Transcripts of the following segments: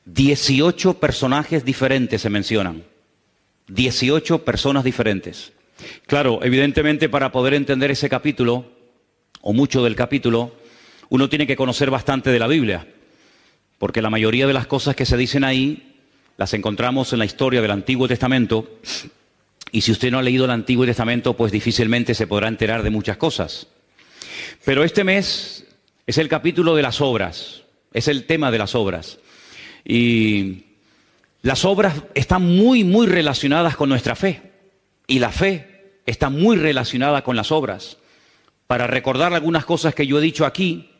18 personajes diferentes se mencionan. 18 personas diferentes. Claro, evidentemente para poder entender ese capítulo, o mucho del capítulo, uno tiene que conocer bastante de la Biblia, porque la mayoría de las cosas que se dicen ahí las encontramos en la historia del Antiguo Testamento, y si usted no ha leído el Antiguo Testamento, pues difícilmente se podrá enterar de muchas cosas. Pero este mes es el capítulo de las obras, es el tema de las obras. Y las obras están muy relacionadas con nuestra fe. Y la fe está muy relacionada con las obras. Para recordar algunas cosas que yo he dicho aquí,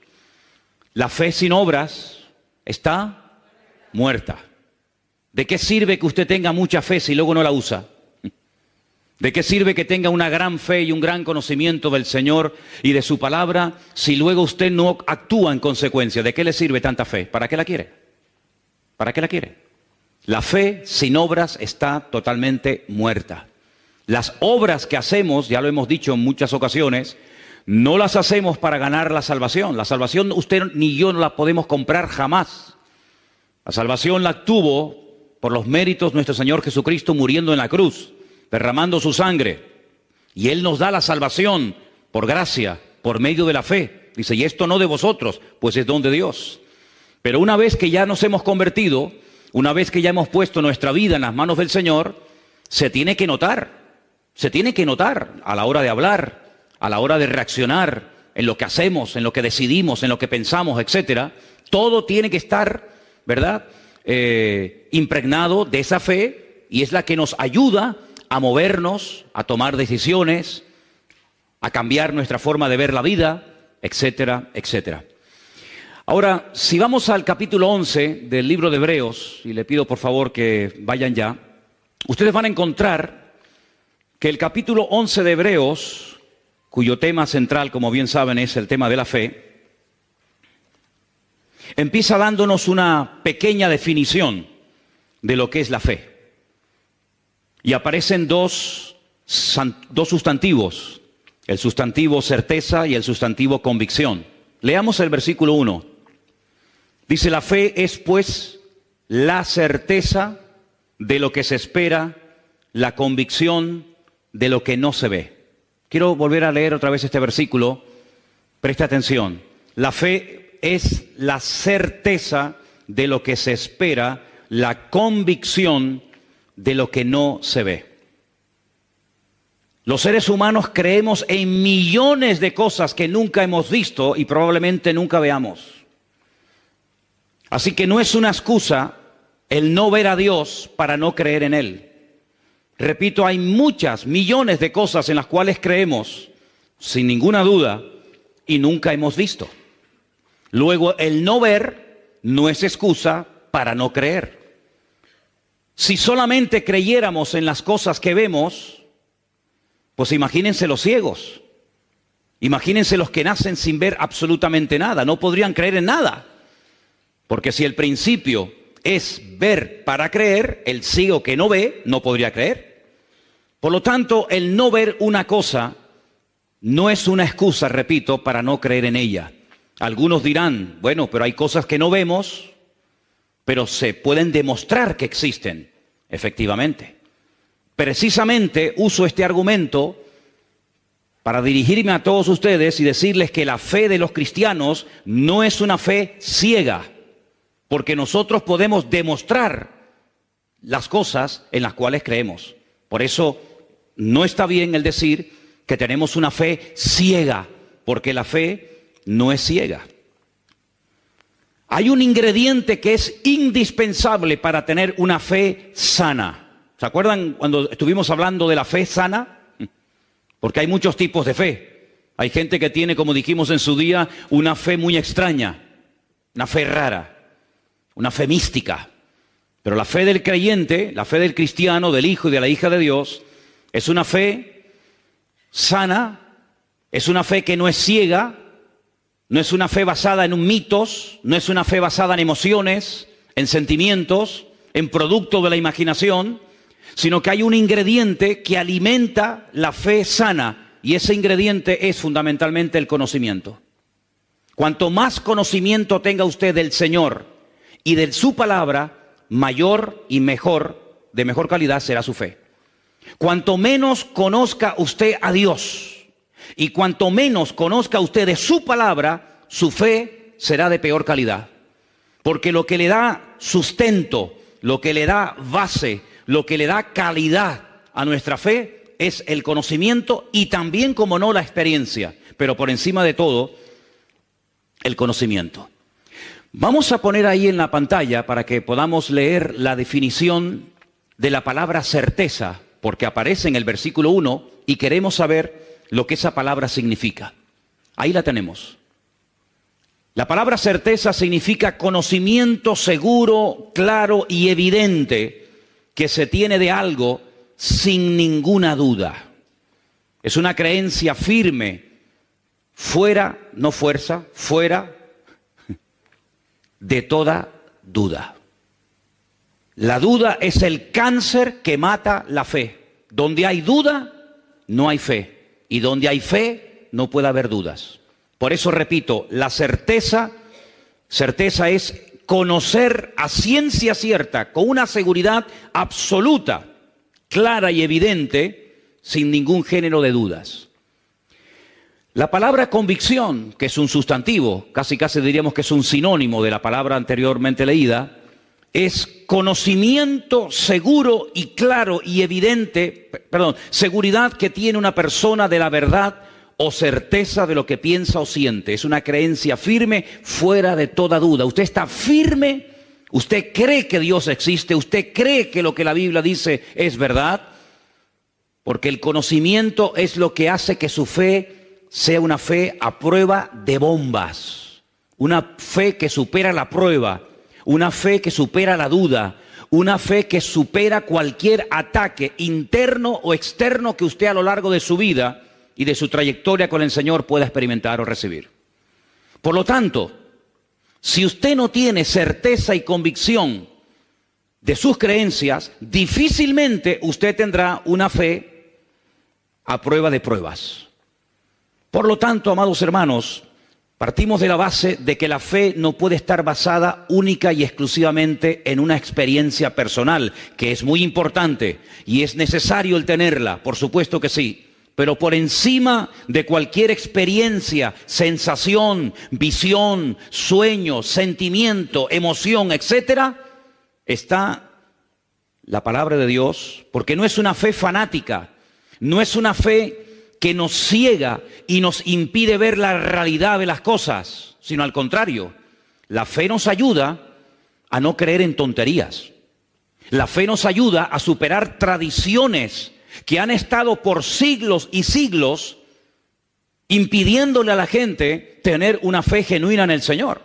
la fe sin obras está muerta. ¿De qué sirve que usted tenga mucha fe si luego no la usa? ¿De qué sirve que tenga una gran fe y un gran conocimiento del Señor y de su palabra si luego usted no actúa en consecuencia? ¿De qué le sirve tanta fe? ¿Para qué la quiere? ¿Para qué la quiere? La fe sin obras está totalmente muerta. Las obras que hacemos, ya lo hemos dicho en muchas ocasiones, no las hacemos para ganar la salvación. La salvación usted ni yo no la podemos comprar jamás. La salvación la obtuvo por los méritos de nuestro Señor Jesucristo muriendo en la cruz, derramando su sangre. Y Él nos da la salvación por gracia, por medio de la fe. Dice, y esto no de vosotros, pues es don de Dios. Pero una vez que ya nos hemos convertido, una vez que ya hemos puesto nuestra vida en las manos del Señor, se tiene que notar a la hora de hablar, a la hora de reaccionar, en lo que hacemos, en lo que decidimos, en lo que pensamos, etcétera. Todo tiene que estar, ¿verdad?, impregnado de esa fe, y es la que nos ayuda a movernos, a tomar decisiones, a cambiar nuestra forma de ver la vida, etcétera, etcétera. Ahora, si vamos al capítulo 11 del libro de Hebreos, y le pido por favor que vayan ya, ustedes van a encontrar que el capítulo 11 de Hebreos, cuyo tema central, como bien saben, es el tema de la fe, empieza dándonos una pequeña definición de lo que es la fe. Y aparecen dos sustantivos, el sustantivo certeza y el sustantivo convicción. Leamos el versículo 1. Dice, la fe es pues la certeza de lo que se espera, la convicción de lo que no se ve. Quiero volver a leer otra vez este versículo. Preste atención. La fe es la certeza de lo que se espera, la convicción de lo que no se ve. Los seres humanos creemos en millones de cosas que nunca hemos visto y probablemente nunca veamos. Así que no es una excusa el no ver a Dios para no creer en Él. Repito, hay muchas, millones de cosas en las cuales creemos, sin ninguna duda, y nunca hemos visto. Luego, el no ver no es excusa para no creer. Si solamente creyéramos en las cosas que vemos, pues imagínense los ciegos. Imagínense los que nacen sin ver absolutamente nada. No podrían creer en nada. Porque si el principio es ver para creer, el ciego que no ve no podría creer. Por lo tanto, el no ver una cosa no es una excusa, repito, para no creer en ella. Algunos dirán, bueno, pero hay cosas que no vemos, pero se pueden demostrar que existen, efectivamente. Precisamente uso este argumento para dirigirme a todos ustedes y decirles que la fe de los cristianos no es una fe ciega, porque nosotros podemos demostrar las cosas en las cuales creemos. Por eso no está bien el decir que tenemos una fe ciega, porque la fe no es ciega. Hay un ingrediente que es indispensable para tener una fe sana. ¿Se acuerdan cuando estuvimos hablando de la fe sana? Porque hay muchos tipos de fe. Hay gente que tiene, como dijimos en su día, una fe muy extraña, una fe rara, una fe mística. Pero la fe del creyente, la fe del cristiano, del hijo y de la hija de Dios, es una fe sana, es una fe que no es ciega, no es una fe basada en mitos, no es una fe basada en emociones, en sentimientos, en producto de la imaginación, sino que hay un ingrediente que alimenta la fe sana, y ese ingrediente es fundamentalmente el conocimiento. Cuanto más conocimiento tenga usted del Señor, Y de su palabra, mayor y mejor, de mejor calidad será su fe. Cuanto menos conozca usted a Dios y cuanto menos conozca usted de su palabra, su fe será de peor calidad. Porque lo que le da sustento, lo que le da base, lo que le da calidad a nuestra fe es el conocimiento y también, como no, la experiencia. Pero por encima de todo, el conocimiento. Vamos a poner ahí en la pantalla para que podamos leer la definición de la palabra certeza, porque aparece en el versículo 1 y queremos saber lo que esa palabra significa. Ahí la tenemos. La palabra certeza significa conocimiento seguro, claro y evidente que se tiene de algo sin ninguna duda. Es una creencia firme, fuera, no fuerza, fuera de toda duda. La duda es el cáncer que mata la fe. Donde hay duda, no hay fe. Y donde hay fe, no puede haber dudas. Por eso repito, la certeza es conocer a ciencia cierta, con una seguridad absoluta, clara y evidente, sin ningún género de dudas. La palabra convicción, que es un sustantivo, casi diríamos que es un sinónimo de la palabra anteriormente leída, es conocimiento seguro y claro y evidente, seguridad que tiene una persona de la verdad o certeza de lo que piensa o siente. Es una creencia firme, fuera de toda duda. Usted está firme, usted cree que Dios existe, usted cree que lo que la Biblia dice es verdad, porque el conocimiento es lo que hace que su fe sea una fe a prueba de bombas, una fe que supera la prueba, una fe que supera la duda, una fe que supera cualquier ataque interno o externo que usted a lo largo de su vida y de su trayectoria con el Señor pueda experimentar o recibir. Por lo tanto, si usted no tiene certeza y convicción de sus creencias, difícilmente usted tendrá una fe a prueba de pruebas. Por lo tanto, amados hermanos, partimos de la base de que la fe no puede estar basada única y exclusivamente en una experiencia personal, que es muy importante y es necesario el tenerla, por supuesto que sí. Pero por encima de cualquier experiencia, sensación, visión, sueño, sentimiento, emoción, etcétera, está la palabra de Dios, porque no es una fe fanática, no es una fe que nos ciega y nos impide ver la realidad de las cosas, sino al contrario, la fe nos ayuda a no creer en tonterías. La fe nos ayuda a superar tradiciones que han estado por siglos y siglos impidiéndole a la gente tener una fe genuina en el Señor.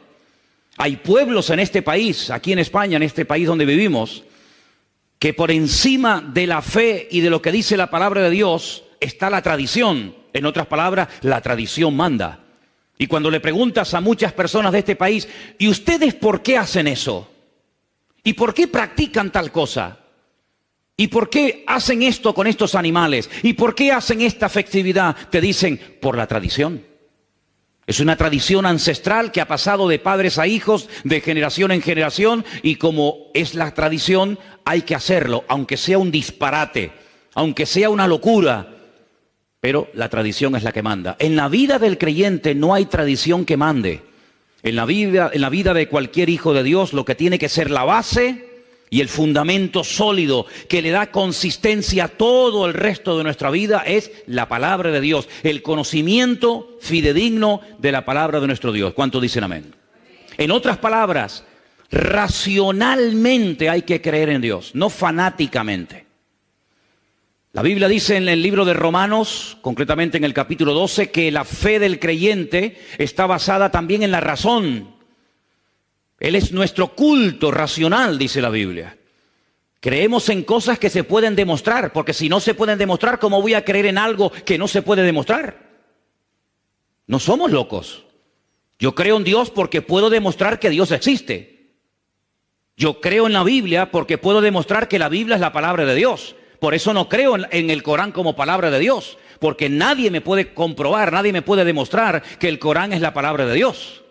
Hay pueblos en este país, aquí en España, en este país donde vivimos, que por encima de la fe y de lo que dice la palabra de Dios está la tradición. En otras palabras, la tradición manda. Y cuando le preguntas a muchas personas de este país, ¿y ustedes por qué hacen eso? ¿Y por qué practican tal cosa? ¿Y por qué hacen esto con estos animales? ¿Y por qué hacen esta festividad? Te dicen, por la tradición. Es una tradición ancestral que ha pasado de padres a hijos, de generación en generación, y como es la tradición, hay que hacerlo, aunque sea un disparate, aunque sea una locura, pero la tradición es la que manda. En la vida del creyente no hay tradición que mande. En la vida de cualquier hijo de Dios, lo que tiene que ser la base y el fundamento sólido que le da consistencia a todo el resto de nuestra vida es la palabra de Dios, el conocimiento fidedigno de la palabra de nuestro Dios. ¿Cuántos dicen amén? En otras palabras, racionalmente hay que creer en Dios, no fanáticamente. La Biblia dice en el libro de Romanos, concretamente en el capítulo 12, que la fe del creyente está basada también en la razón. Él es nuestro culto racional, dice la Biblia. Creemos en cosas que se pueden demostrar, porque si no se pueden demostrar, ¿cómo voy a creer en algo que no se puede demostrar? No somos locos. Yo creo en Dios porque puedo demostrar que Dios existe. Yo creo en la Biblia porque puedo demostrar que la Biblia es la palabra de Dios. Por eso no creo en el Corán como palabra de Dios, porque nadie me puede comprobar, nadie me puede demostrar que el Corán es la palabra de Dios.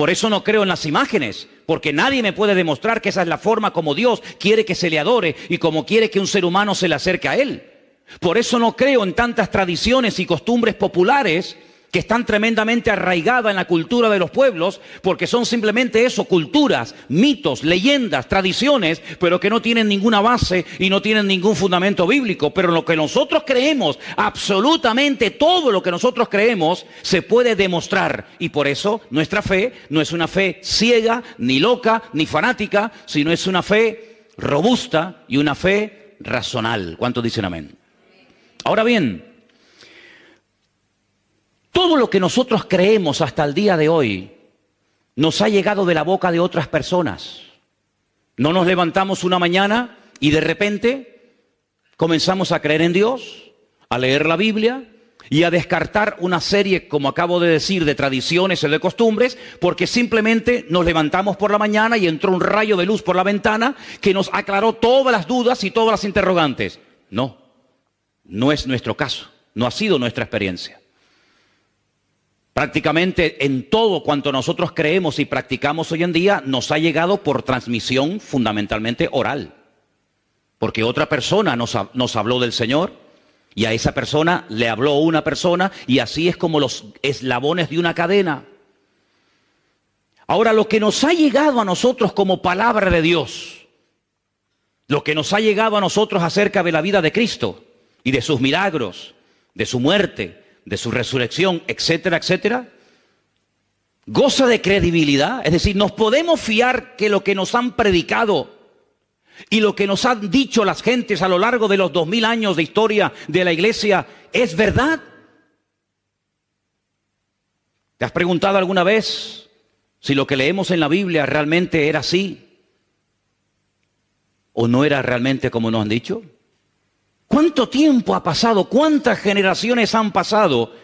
Por eso no creo en las imágenes, porque nadie me puede demostrar que esa es la forma como Dios quiere que se le adore y como quiere que un ser humano se le acerque a Él. Por eso no creo en tantas tradiciones y costumbres populares que están tremendamente arraigadas en la cultura de los pueblos, porque son simplemente eso, culturas, mitos, leyendas, tradiciones, pero que no tienen ninguna base y no tienen ningún fundamento bíblico. Pero lo que nosotros creemos, absolutamente todo lo que nosotros creemos, se puede demostrar. Y por eso nuestra fe no es una fe ciega, ni loca, ni fanática, sino es una fe robusta y una fe razonal. ¿Cuántos dicen amén? Ahora bien, todo lo que nosotros creemos hasta el día de hoy nos ha llegado de la boca de otras personas. No nos levantamos una mañana y de repente comenzamos a creer en Dios, a leer la Biblia y a descartar una serie, como acabo de decir, de tradiciones o de costumbres, porque simplemente nos levantamos por la mañana y entró un rayo de luz por la ventana que nos aclaró todas las dudas y todas las interrogantes. No, no es nuestro caso, no ha sido nuestra experiencia. Prácticamente en todo cuanto nosotros creemos y practicamos hoy en día nos ha llegado por transmisión fundamentalmente oral. Porque otra persona nos habló del Señor y a esa persona le habló una persona y así es como los eslabones de una cadena. Ahora, lo que nos ha llegado a nosotros como palabra de Dios, lo que nos ha llegado a nosotros acerca de la vida de Cristo y de sus milagros, de su muerte, de su resurrección, etcétera, etcétera, goza de credibilidad. Es decir, nos podemos fiar que lo que nos han predicado y lo que nos han dicho las gentes a lo largo de los 2000 años de historia de la iglesia es verdad. ¿Te has preguntado alguna vez si lo que leemos en la Biblia realmente era así o no era realmente como nos han dicho? ¿Cuánto tiempo ha pasado? ¿Cuántas generaciones han pasado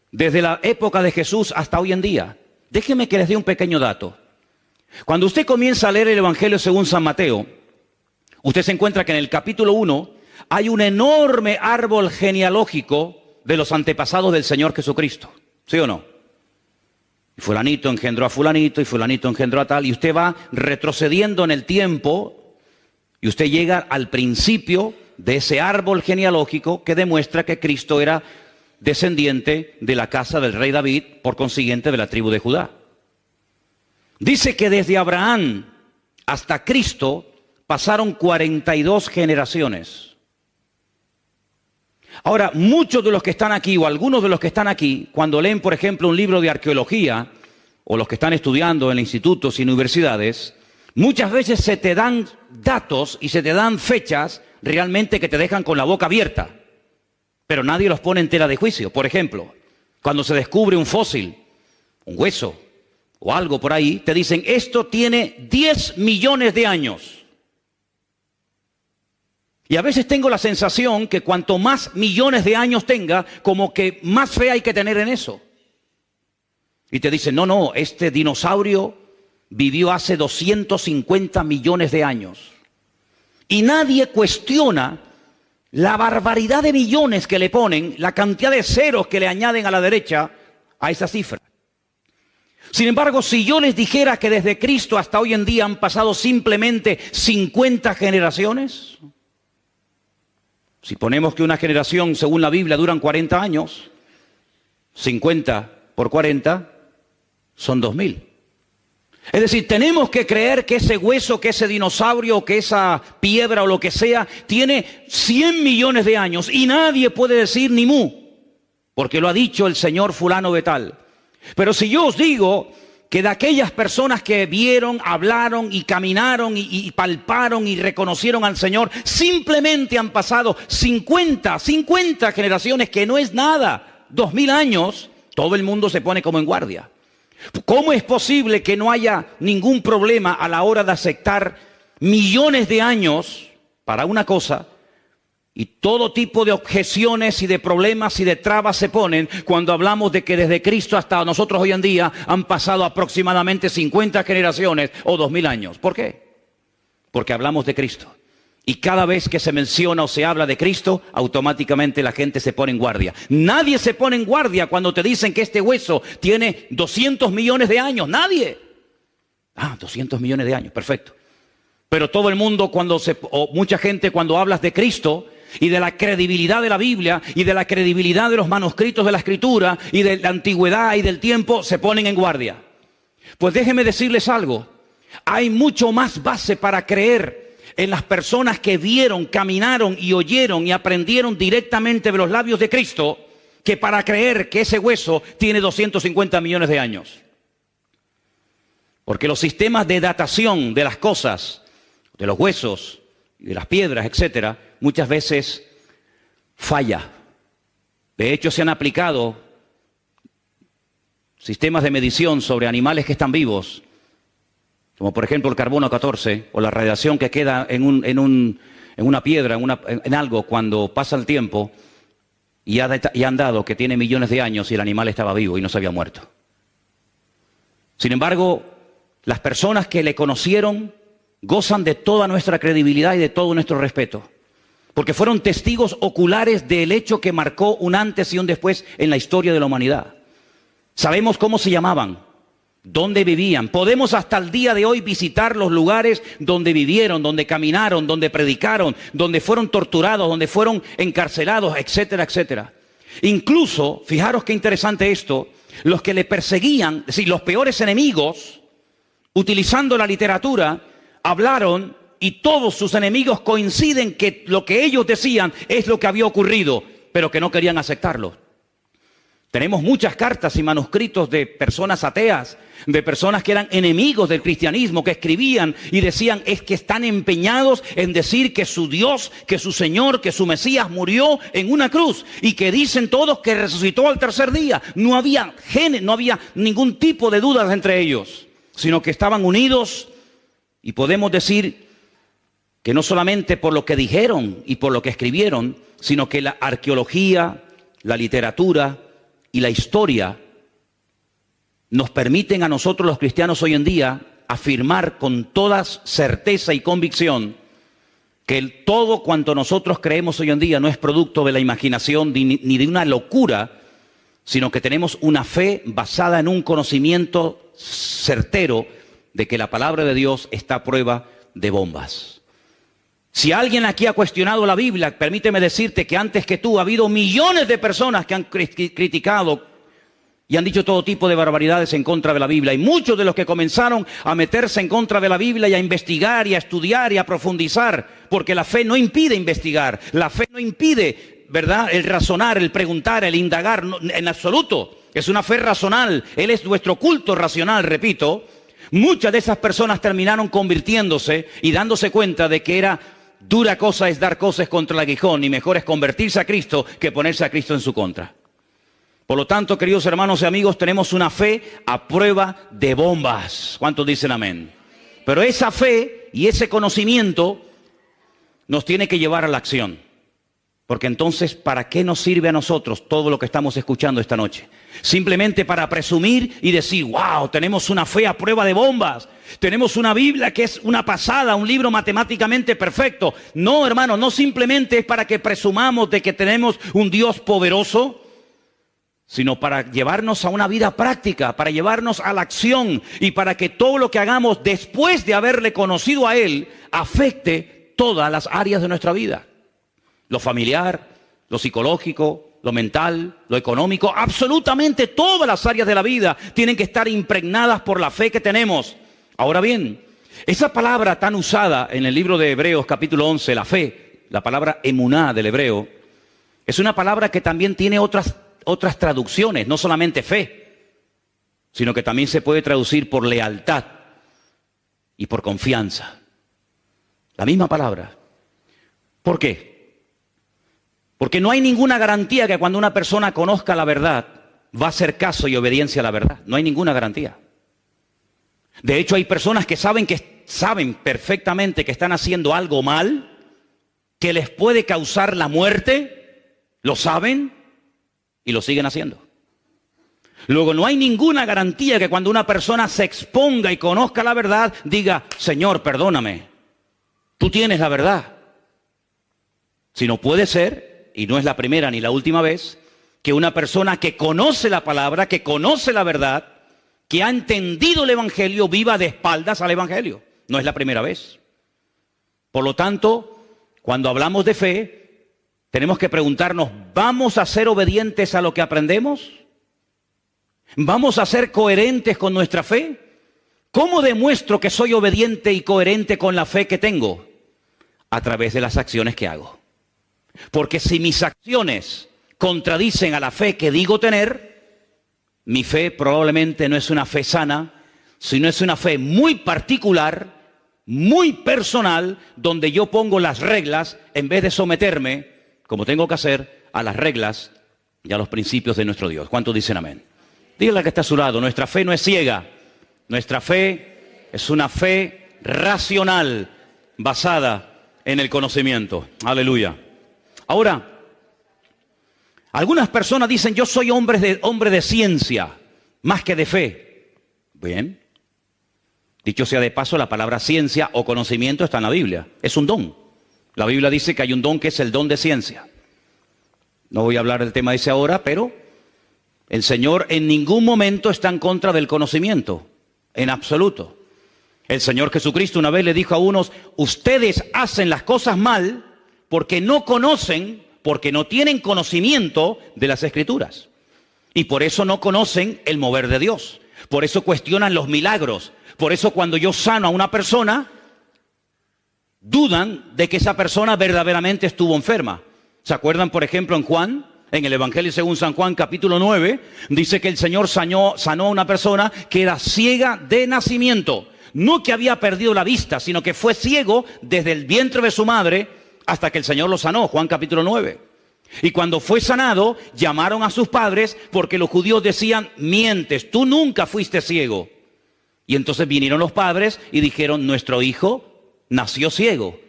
desde la época de Jesús hasta hoy en día? Déjenme que les dé un pequeño dato. Cuando usted comienza a leer el Evangelio según San Mateo, usted se encuentra que en el capítulo 1 hay un enorme árbol genealógico de los antepasados del Señor Jesucristo. ¿Sí o no? Y fulanito engendró a fulanito y fulanito engendró a tal. Y usted va retrocediendo en el tiempo y usted llega al principio de ese árbol genealógico que demuestra que Cristo era descendiente de la casa del rey David, por consiguiente de la tribu de Judá. Dice que desde Abraham hasta Cristo pasaron 42 generaciones. Ahora, muchos de los que están aquí, o algunos de los que están aquí, cuando leen, por ejemplo, un libro de arqueología, o los que están estudiando en institutos y universidades, muchas veces se te dan datos y se te dan fechas realmente que te dejan con la boca abierta, pero nadie los pone en tela de juicio. Por ejemplo, cuando se descubre un fósil, un hueso o algo por ahí, te dicen, esto tiene 10 millones de años. Y a veces tengo la sensación que cuanto más millones de años tenga, como que más fe hay que tener en eso. Y te dicen, no, este dinosaurio vivió hace 250 millones de años. Y nadie cuestiona la barbaridad de millones que le ponen, la cantidad de ceros que le añaden a la derecha a esa cifra. Sin embargo, si yo les dijera que desde Cristo hasta hoy en día han pasado simplemente 50 generaciones, si ponemos que una generación, según la Biblia, duran 40 años, 50 por 40 son 2000. Es decir, tenemos que creer que ese hueso, que ese dinosaurio, que esa piedra o lo que sea, tiene 100 millones de años y nadie puede decir ni mu, porque lo ha dicho el señor fulano de tal. Pero si yo os digo que de aquellas personas que vieron, hablaron y caminaron y palparon y reconocieron al Señor, simplemente han pasado 50 generaciones, que no es nada, 2000 años, todo el mundo se pone como en guardia. ¿Cómo es posible que no haya ningún problema a la hora de aceptar millones de años para una cosa y todo tipo de objeciones y de problemas y de trabas se ponen cuando hablamos de que desde Cristo hasta nosotros hoy en día han pasado aproximadamente 50 generaciones o 2000 años? ¿Por qué? Porque hablamos de Cristo. Y cada vez que se menciona o se habla de Cristo, automáticamente la gente se pone en guardia. Nadie se pone en guardia cuando te dicen que este hueso tiene 200 millones de años. Nadie. 200 millones de años, perfecto. Pero todo el mundo o mucha gente cuando hablas de Cristo y de la credibilidad de la Biblia y de la credibilidad de los manuscritos de la Escritura y de la antigüedad y del tiempo, se ponen en guardia. Pues déjenme decirles algo, hay mucho más base para creer en las personas que vieron, caminaron y oyeron y aprendieron directamente de los labios de Cristo que para creer que ese hueso tiene 250 millones de años. Porque los sistemas de datación de las cosas, de los huesos y de las piedras, etcétera, muchas veces falla. De hecho, se han aplicado sistemas de medición sobre animales que están vivos, como por ejemplo el carbono 14 o la radiación que queda en una piedra, en algo cuando pasa el tiempo, y han dado que tiene millones de años y el animal estaba vivo y no se había muerto. Sin embargo, las personas que le conocieron gozan de toda nuestra credibilidad y de todo nuestro respeto, porque fueron testigos oculares del hecho que marcó un antes y un después en la historia de la humanidad. Sabemos cómo se llamaban, dónde vivían. Podemos hasta el día de hoy visitar los lugares donde vivieron, donde caminaron, donde predicaron, donde fueron torturados, donde fueron encarcelados, etcétera, etcétera. Incluso, fijaros qué interesante esto, los que le perseguían, es decir, los peores enemigos, utilizando la literatura, hablaron y todos sus enemigos coinciden que lo que ellos decían es lo que había ocurrido, pero que no querían aceptarlo. Tenemos muchas cartas y manuscritos de personas ateas, de personas que eran enemigos del cristianismo, que escribían y decían es que están empeñados en decir que su Dios, que su Señor, que su Mesías murió en una cruz y que dicen todos que resucitó al tercer día. No había ningún tipo de dudas entre ellos, sino que estaban unidos. Y podemos decir que no solamente por lo que dijeron y por lo que escribieron, sino que la arqueología, la literatura y la historia nos permiten a nosotros los cristianos hoy en día afirmar con toda certeza y convicción que todo cuanto nosotros creemos hoy en día no es producto de la imaginación ni de una locura, sino que tenemos una fe basada en un conocimiento certero de que la palabra de Dios está a prueba de bombas. Si alguien aquí ha cuestionado la Biblia, permíteme decirte que antes que tú ha habido millones de personas que han criticado y han dicho todo tipo de barbaridades en contra de la Biblia. Y muchos de los que comenzaron a meterse en contra de la Biblia y a investigar y a estudiar y a profundizar, porque la fe no impide investigar, la fe no impide, ¿verdad?, el razonar, el preguntar, el indagar, no, en absoluto. Es una fe racional, Él es nuestro culto racional, repito. Muchas de esas personas terminaron convirtiéndose y dándose cuenta de que era dura cosa es dar cosas contra el aguijón y mejor es convertirse a Cristo que ponerse a Cristo en su contra. Por lo tanto, queridos hermanos y amigos, tenemos una fe a prueba de bombas. ¿Cuántos dicen amén? Pero esa fe y ese conocimiento nos tiene que llevar a la acción. Porque entonces, ¿para qué nos sirve a nosotros todo lo que estamos escuchando esta noche? Simplemente para presumir y decir, wow, tenemos una fe a prueba de bombas. Tenemos una Biblia que es una pasada, un libro matemáticamente perfecto. No, hermano, no simplemente es para que presumamos de que tenemos un Dios poderoso, sino para llevarnos a una vida práctica, para llevarnos a la acción y para que todo lo que hagamos después de haberle conocido a Él afecte todas las áreas de nuestra vida. Lo familiar, lo psicológico, lo mental, lo económico, absolutamente todas las áreas de la vida tienen que estar impregnadas por la fe que tenemos. Ahora bien, esa palabra tan usada en el libro de Hebreos capítulo 11, la fe, la palabra emuná del hebreo, es una palabra que también tiene otras traducciones, no solamente fe, sino que también se puede traducir por lealtad y por confianza. La misma palabra. ¿Por qué? Porque no hay ninguna garantía que cuando una persona conozca la verdad va a hacer caso y obediencia a la verdad. No hay ninguna garantía. De hecho, hay personas que saben perfectamente que están haciendo algo mal, que les puede causar la muerte, lo saben y lo siguen haciendo. Luego, no hay ninguna garantía que cuando una persona se exponga y conozca la verdad, diga, Señor, perdóname, tú tienes la verdad. Sino puede ser, y no es la primera ni la última vez, que una persona que conoce la palabra, que conoce la verdad, que ha entendido el Evangelio viva de espaldas al Evangelio. No es la primera vez. Por lo tanto, cuando hablamos de fe, tenemos que preguntarnos, ¿vamos a ser obedientes a lo que aprendemos? ¿Vamos a ser coherentes con nuestra fe? ¿Cómo demuestro que soy obediente y coherente con la fe que tengo? A través de las acciones que hago. Porque si mis acciones contradicen a la fe que digo tener, mi fe probablemente no es una fe sana, sino es una fe muy particular, muy personal, donde yo pongo las reglas en vez de someterme, como tengo que hacer, a las reglas y a los principios de nuestro Dios. ¿Cuántos dicen amén? Dígale que está a su lado, nuestra fe no es ciega, nuestra fe es una fe racional, basada en el conocimiento. Aleluya. Ahora, algunas personas dicen, yo soy hombre de ciencia, más que de fe. Bien. Dicho sea de paso, la palabra ciencia o conocimiento está en la Biblia. Es un don. La Biblia dice que hay un don que es el don de ciencia. No voy a hablar del tema de ese ahora, pero el Señor en ningún momento está en contra del conocimiento. En absoluto. El Señor Jesucristo una vez le dijo a unos, ustedes hacen las cosas mal porque no conocen, porque no tienen conocimiento de las Escrituras. Y por eso no conocen el mover de Dios. Por eso cuestionan los milagros. Por eso cuando yo sano a una persona, dudan de que esa persona verdaderamente estuvo enferma. ¿Se acuerdan, por ejemplo, en Juan? En el Evangelio según San Juan, capítulo 9, dice que el Señor sanó a una persona que era ciega de nacimiento. No que había perdido la vista, sino que fue ciego desde el vientre de su madre hasta que el Señor lo sanó. Juan capítulo 9. Y cuando fue sanado, llamaron a sus padres porque los judíos decían, mientes, tú nunca fuiste ciego. Y entonces vinieron los padres y dijeron, nuestro hijo nació ciego.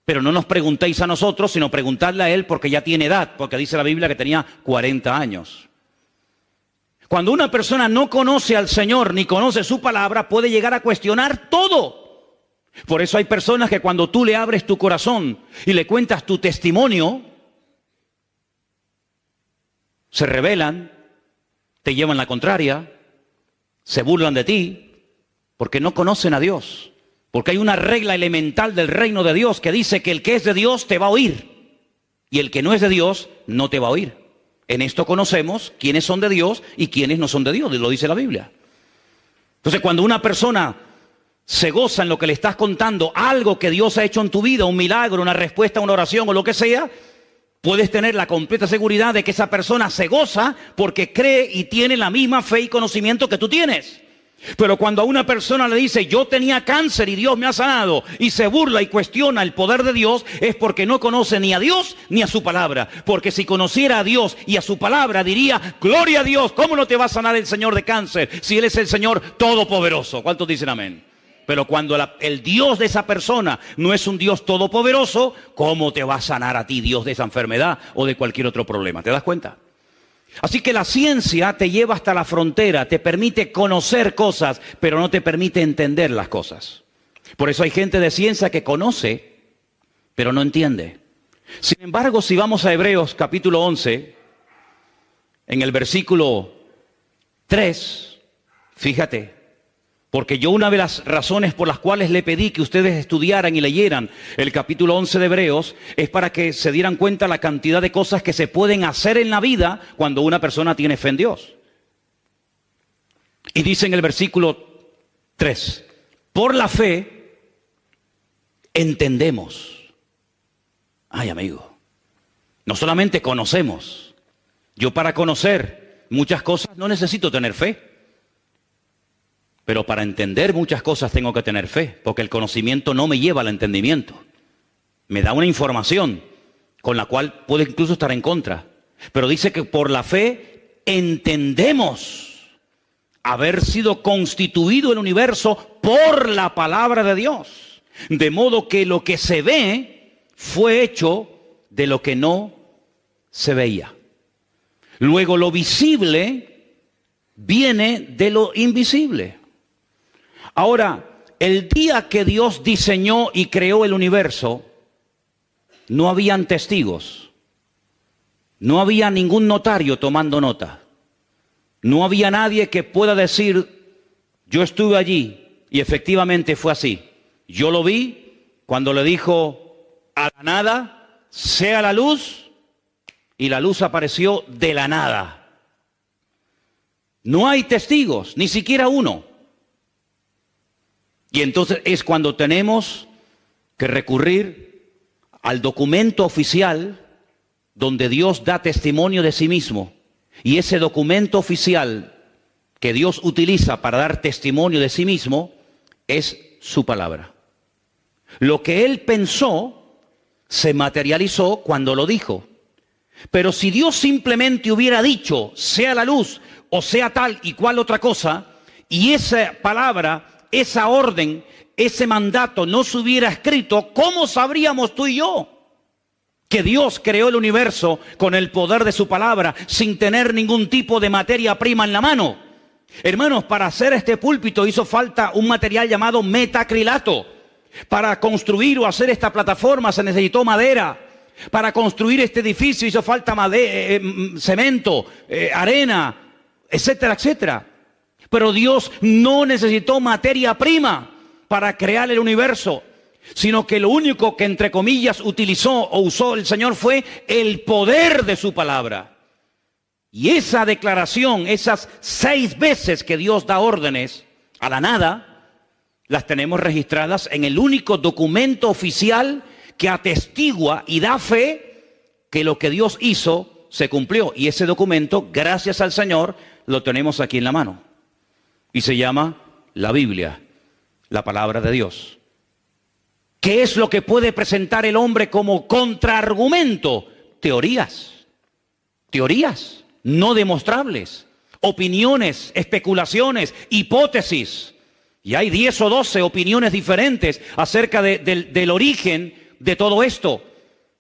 Pero no nos preguntéis a nosotros, sino preguntadle a él porque ya tiene edad, porque dice la Biblia que tenía 40 años. Cuando una persona no conoce al Señor ni conoce su palabra, puede llegar a cuestionar todo. Por eso hay personas que cuando tú le abres tu corazón y le cuentas tu testimonio, se rebelan, te llevan la contraria, se burlan de ti, porque no conocen a Dios. Porque hay una regla elemental del reino de Dios que dice que el que es de Dios te va a oír y el que no es de Dios no te va a oír. En esto conocemos quiénes son de Dios y quiénes no son de Dios, lo dice la Biblia. Entonces, cuando una persona se goza en lo que le estás contando, algo que Dios ha hecho en tu vida, un milagro, una respuesta a una oración o lo que sea, puedes tener la completa seguridad de que esa persona se goza porque cree y tiene la misma fe y conocimiento que tú tienes. Pero cuando a una persona le dice, yo tenía cáncer y Dios me ha sanado, y se burla y cuestiona el poder de Dios, es porque no conoce ni a Dios ni a su palabra. Porque si conociera a Dios y a su palabra, diría, gloria a Dios, ¿cómo no te va a sanar el Señor de cáncer si Él es el Señor todopoderoso? ¿Cuántos dicen amén? Pero cuando el Dios de esa persona no es un Dios todopoderoso, ¿cómo te va a sanar a ti Dios de esa enfermedad o de cualquier otro problema? ¿Te das cuenta? Así que la ciencia te lleva hasta la frontera, te permite conocer cosas, pero no te permite entender las cosas. Por eso hay gente de ciencia que conoce, pero no entiende. Sin embargo, si vamos a Hebreos capítulo 11, en el versículo 3, fíjate, porque yo una de las razones por las cuales le pedí que ustedes estudiaran y leyeran el capítulo 11 de Hebreos es para que se dieran cuenta la cantidad de cosas que se pueden hacer en la vida cuando una persona tiene fe en Dios. Y dice en el versículo 3, por la fe entendemos. Ay, amigo, no solamente conocemos. Yo para conocer muchas cosas no necesito tener fe. Pero para entender muchas cosas tengo que tener fe, porque el conocimiento no me lleva al entendimiento. Me da una información con la cual puedo incluso estar en contra. Pero dice que por la fe entendemos haber sido constituido el universo por la palabra de Dios. De modo que lo que se ve fue hecho de lo que no se veía. Luego lo visible viene de lo invisible. Ahora, el día que Dios diseñó y creó el universo, no habían testigos, no había ningún notario tomando nota, no había nadie que pueda decir Yo estuve allí y efectivamente fue así. Yo lo vi cuando le dijo a la nada, sea la luz, y la luz apareció de la nada. No hay testigos, ni siquiera uno. Y entonces es cuando tenemos que recurrir al documento oficial donde Dios da testimonio de sí mismo. Y ese documento oficial que Dios utiliza para dar testimonio de sí mismo es su palabra. Lo que Él pensó se materializó cuando lo dijo. Pero si Dios simplemente hubiera dicho, sea la luz o sea tal y cual otra cosa, y esa palabra, esa orden, ese mandato no se hubiera escrito, ¿cómo sabríamos tú y yo que Dios creó el universo con el poder de su palabra sin tener ningún tipo de materia prima en la mano? Hermanos, para hacer este púlpito hizo falta un material llamado metacrilato. Para construir o hacer esta plataforma se necesitó madera. Para construir este edificio hizo falta cemento, arena, etcétera, etcétera. Pero Dios no necesitó materia prima para crear el universo, sino que lo único que, entre comillas, utilizó o usó el Señor fue el poder de su palabra. Y esa declaración, esas 6 veces que Dios da órdenes a la nada, las tenemos registradas en el único documento oficial que atestigua y da fe que lo que Dios hizo se cumplió. Y ese documento, gracias al Señor, lo tenemos aquí en la mano. Y se llama la Biblia, la palabra de Dios. ¿Qué es lo que puede presentar el hombre como contraargumento? Teorías. Teorías no demostrables. Opiniones, especulaciones, hipótesis. Y hay 10 o 12 opiniones diferentes acerca del origen de todo esto.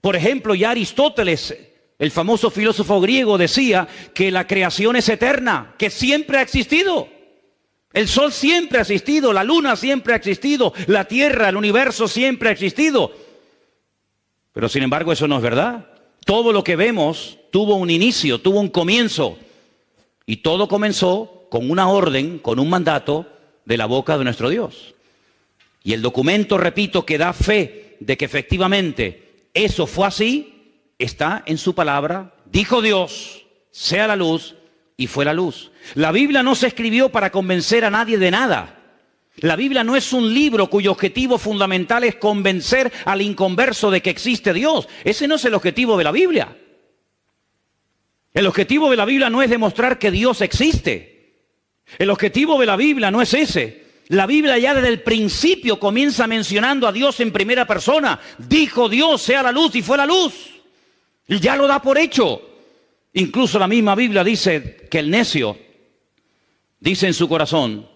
Por ejemplo, ya Aristóteles, el famoso filósofo griego, decía que la creación es eterna, que siempre ha existido. El sol siempre ha existido, la luna siempre ha existido, la tierra, el universo siempre ha existido. Pero sin embargo eso no es verdad. Todo lo que vemos tuvo un inicio, tuvo un comienzo. Y todo comenzó con una orden, con un mandato de la boca de nuestro Dios. Y el documento, repito, que da fe de que efectivamente eso fue así, está en su palabra. Dijo Dios, sea la luz, y fue la luz. La Biblia no se escribió para convencer a nadie de nada. La Biblia no es un libro cuyo objetivo fundamental es convencer al inconverso de que existe Dios. Ese no es el objetivo de la Biblia. El objetivo de la Biblia no es demostrar que Dios existe. El objetivo de la Biblia no es ese. La Biblia ya desde el principio comienza mencionando a Dios en primera persona. Dijo Dios, sea la luz, y fue la luz. Y ya lo da por hecho. Incluso la misma Biblia dice que el necio dice en su corazón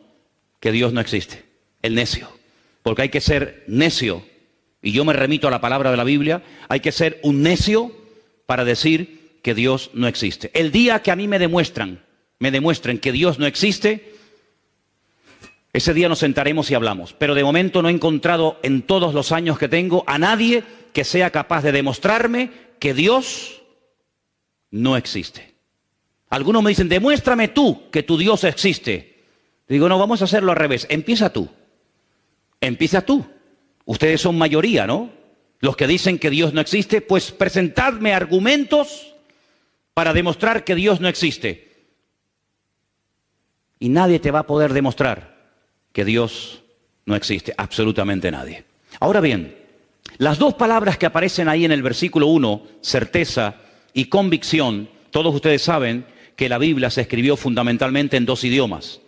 que Dios no existe. El necio. Porque hay que ser necio. Y yo me remito a la palabra de la Biblia. Hay que ser un necio para decir que Dios no existe. El día que a mí me demuestren que Dios no existe, ese día nos sentaremos y hablamos. Pero de momento no he encontrado en todos los años que tengo a nadie que sea capaz de demostrarme que Dios no existe. Algunos me dicen, demuéstrame tú que tu Dios existe. Digo, no, vamos a hacerlo al revés. Empieza tú. Empieza tú. Ustedes son mayoría, ¿no? Los que dicen que Dios no existe, pues presentadme argumentos para demostrar que Dios no existe. Y nadie te va a poder demostrar que Dios no existe. Absolutamente nadie. Ahora bien, las 2 palabras que aparecen ahí en el versículo 1, certeza y convicción, todos ustedes saben que la Biblia se escribió fundamentalmente en 2 idiomas.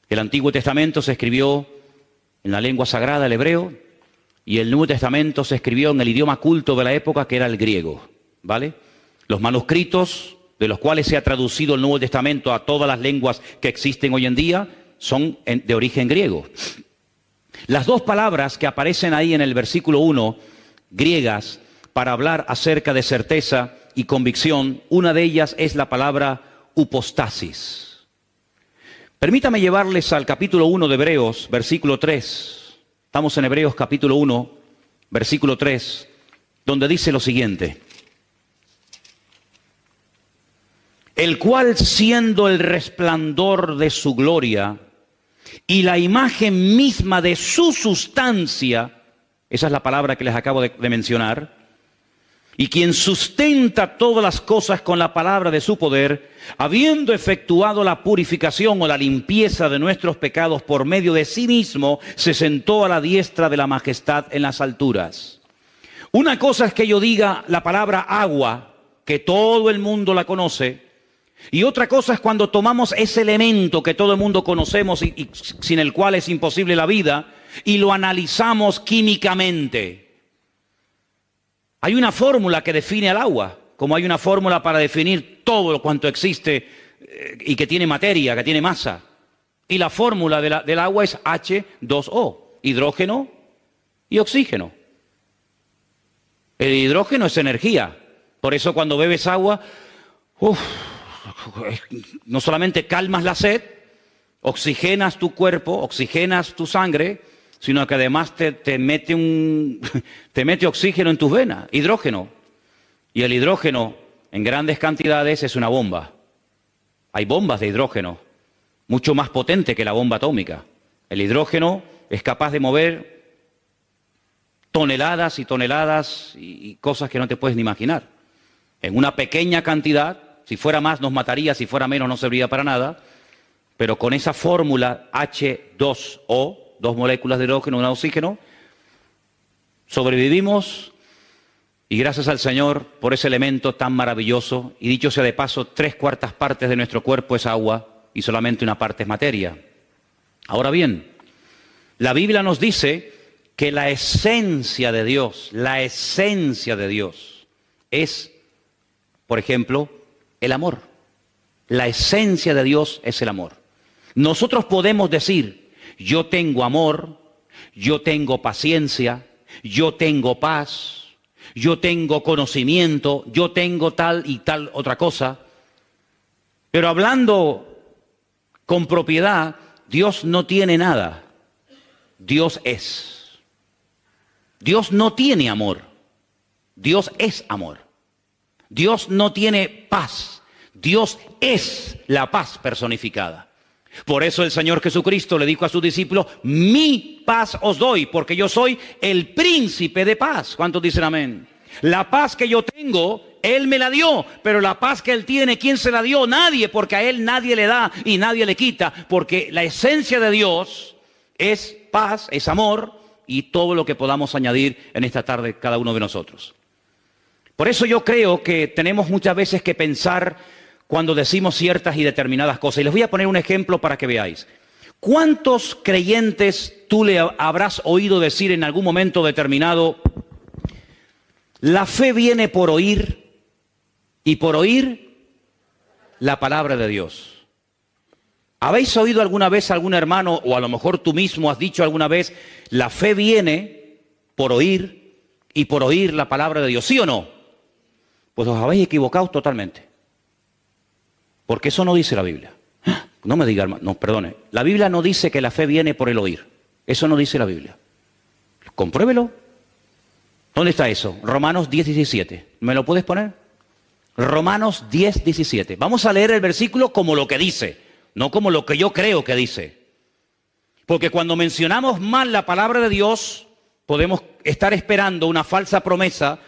El Antiguo Testamento se escribió en la lengua sagrada, el hebreo, y el Nuevo Testamento se escribió en el idioma culto de la época, que era el griego, ¿vale? Los manuscritos de los cuales se ha traducido el Nuevo Testamento a todas las lenguas que existen hoy en día son de origen griego. Las 2 palabras que aparecen ahí en el versículo 1, griegas, para hablar acerca de certeza y convicción, una de ellas es la palabra upostasis. Permítame llevarles al capítulo 1 de Hebreos, versículo 3. Estamos en Hebreos capítulo 1, versículo 3, donde dice lo siguiente. El cual, siendo el resplandor de su gloria y la imagen misma de su sustancia, esa es la palabra que les acabo de mencionar, y quien sustenta todas las cosas con la palabra de su poder, habiendo efectuado la purificación o la limpieza de nuestros pecados por medio de sí mismo, se sentó a la diestra de la majestad en las alturas. Una cosa es que yo diga la palabra agua, que todo el mundo la conoce, y otra cosa es cuando tomamos ese elemento que todo el mundo conocemos y sin el cual es imposible la vida, y lo analizamos químicamente. Hay una fórmula que define al agua, como hay una fórmula para definir todo lo cuanto existe y que tiene materia, que tiene masa. Y la fórmula del agua es H2O, hidrógeno y oxígeno. El hidrógeno es energía. Por eso cuando bebes agua, no solamente calmas la sed, oxigenas tu cuerpo, oxigenas tu sangre, sino que además te mete oxígeno en tus venas, hidrógeno. Y el hidrógeno en grandes cantidades es una bomba. Hay bombas de hidrógeno, mucho más potente que la bomba atómica. El hidrógeno es capaz de mover toneladas y toneladas y cosas que no te puedes ni imaginar. En una pequeña cantidad, si fuera más nos mataría, si fuera menos no serviría para nada, pero con esa fórmula H2O, 2 moléculas de hidrógeno, una de oxígeno, sobrevivimos y gracias al Señor por ese elemento tan maravilloso, y dicho sea de paso, 3/4 partes de nuestro cuerpo es agua y solamente una parte es materia. Ahora bien, la Biblia nos dice que la esencia de Dios es, por ejemplo, el amor. La esencia de Dios es el amor. Nosotros podemos decir, yo tengo amor, yo tengo paciencia, yo tengo paz, yo tengo conocimiento, yo tengo tal y tal otra cosa. Pero hablando con propiedad, Dios no tiene nada. Dios es. Dios no tiene amor. Dios es amor. Dios no tiene paz. Dios es la paz personificada. Por eso el Señor Jesucristo le dijo a sus discípulos, mi paz os doy, porque yo soy el príncipe de paz. ¿Cuántos dicen amén? La paz que yo tengo, Él me la dio, pero la paz que Él tiene, ¿quién se la dio? Nadie, porque a Él nadie le da y nadie le quita, porque la esencia de Dios es paz, es amor y todo lo que podamos añadir en esta tarde cada uno de nosotros. Por eso yo creo que tenemos muchas veces que pensar cuando decimos ciertas y determinadas cosas. Y les voy a poner un ejemplo para que veáis. ¿Cuántos creyentes tú le habrás oído decir en algún momento determinado, la fe viene por oír y por oír la palabra de Dios? ¿Habéis oído alguna vez a algún hermano, o a lo mejor tú mismo has dicho alguna vez, la fe viene por oír y por oír la palabra de Dios? ¿Sí o no? Pues os habéis equivocado totalmente. Porque eso no dice la Biblia. No me diga, hermano, no, perdone. La Biblia no dice que la fe viene por el oír. Eso no dice la Biblia. Compruébelo. ¿Dónde está eso? Romanos 10:17. ¿Me lo puedes poner? Romanos 10:17. Vamos a leer el versículo como lo que dice, no como lo que yo creo que dice. Porque cuando mencionamos mal la palabra de Dios, podemos estar esperando una falsa promesa,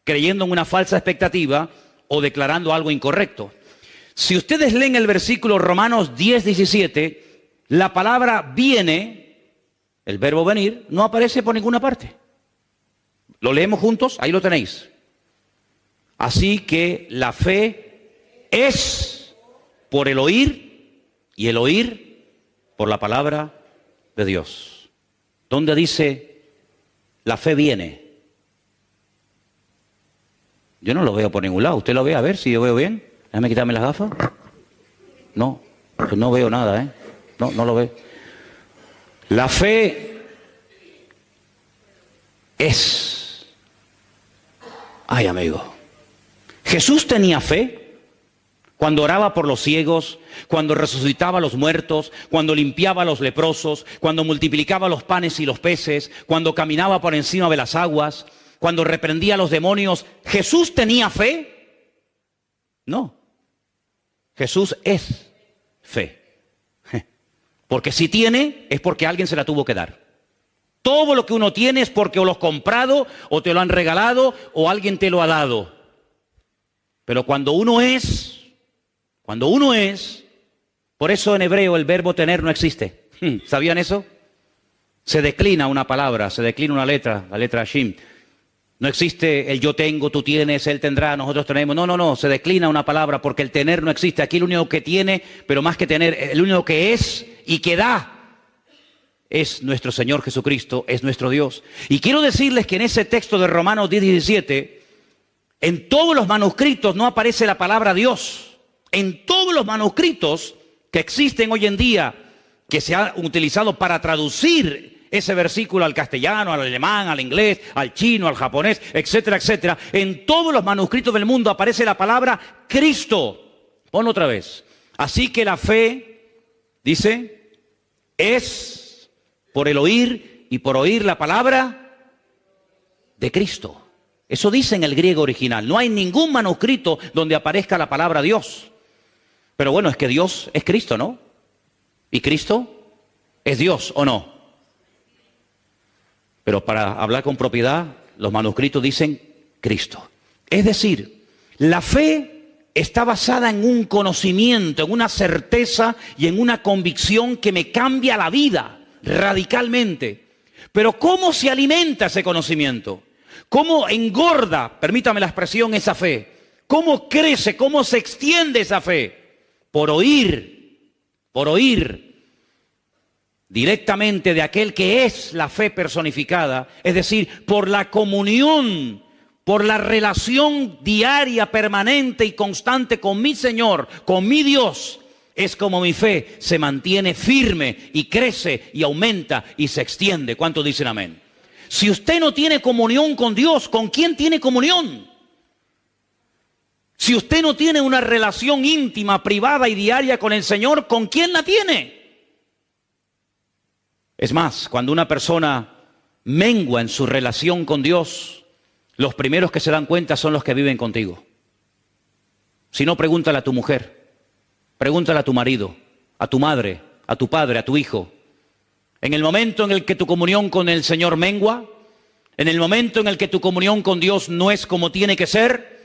creyendo en una falsa expectativa o declarando algo incorrecto. Si ustedes leen el versículo Romanos 10:17, la palabra viene, el verbo venir, no aparece por ninguna parte. ¿Lo leemos juntos? Ahí lo tenéis. Así que la fe es por el oír y el oír por la palabra de Dios. ¿Dónde dice la fe viene? Yo no lo veo por ningún lado. ¿Usted lo ve? A ver si yo veo bien. Déjame quitarme las gafas. No, pues no veo nada, ¿eh? No lo veo. La fe es. Ay, amigo. Jesús tenía fe cuando oraba por los ciegos, cuando resucitaba a los muertos, cuando limpiaba a los leprosos, cuando multiplicaba los panes y los peces, cuando caminaba por encima de las aguas, cuando reprendía a los demonios. ¿Jesús tenía fe? No. Jesús es fe. Porque si tiene, es porque alguien se la tuvo que dar. Todo lo que uno tiene es porque o lo has comprado, o te lo han regalado, o alguien te lo ha dado. Pero cuando uno es, por eso en hebreo el verbo tener no existe. ¿Sabían eso? Se declina una palabra, se declina una letra, la letra Shin. No existe el yo tengo, tú tienes, él tendrá, nosotros tenemos. No, se declina una palabra porque el tener no existe. Aquí el único que tiene, pero más que tener, el único que es y que da es nuestro Señor Jesucristo, es nuestro Dios. Y quiero decirles que en ese texto de Romanos 10:17, en todos los manuscritos no aparece la palabra Dios. En todos los manuscritos que existen hoy en día, que se han utilizado para traducir ese versículo al castellano, al alemán, al inglés, al chino, al japonés, etcétera, etcétera, en todos los manuscritos del mundo aparece la palabra Cristo. Ponlo otra vez. Así que la fe, dice, es por el oír y por oír la palabra de Cristo. Eso dice en el griego original. No hay ningún manuscrito donde aparezca la palabra Dios. Pero bueno, es que Dios es Cristo, ¿no? ¿Y Cristo es Dios o no? Pero para hablar con propiedad, los manuscritos dicen Cristo. Es decir, la fe está basada en un conocimiento, en una certeza y en una convicción que me cambia la vida radicalmente. Pero ¿cómo se alimenta ese conocimiento? ¿Cómo engorda, permítame la expresión, esa fe? ¿Cómo crece, cómo se extiende esa fe? Por oír directamente de aquel que es la fe personificada, es decir, por la comunión, por la relación diaria, permanente y constante con mi Señor, con mi Dios. Es como mi fe se mantiene firme y crece y aumenta y se extiende. ¿Cuántos dicen amén? Si usted no tiene comunión con Dios, ¿con quién tiene comunión? Si usted no tiene una relación íntima, privada y diaria con el Señor, ¿con quién la tiene? Es más, cuando una persona mengua en su relación con Dios, los primeros que se dan cuenta son los que viven contigo. Si no, pregúntale a tu mujer, pregúntale a tu marido, a tu madre, a tu padre, a tu hijo. En el momento en el que tu comunión con el Señor mengua, en el momento en el que tu comunión con Dios no es como tiene que ser,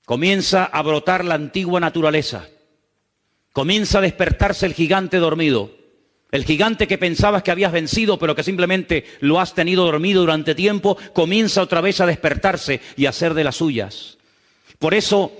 comienza a brotar la antigua naturaleza. Comienza a despertarse el gigante dormido. El gigante que pensabas que habías vencido, pero que simplemente lo has tenido dormido durante tiempo, comienza otra vez a despertarse y a hacer de las suyas. Por eso,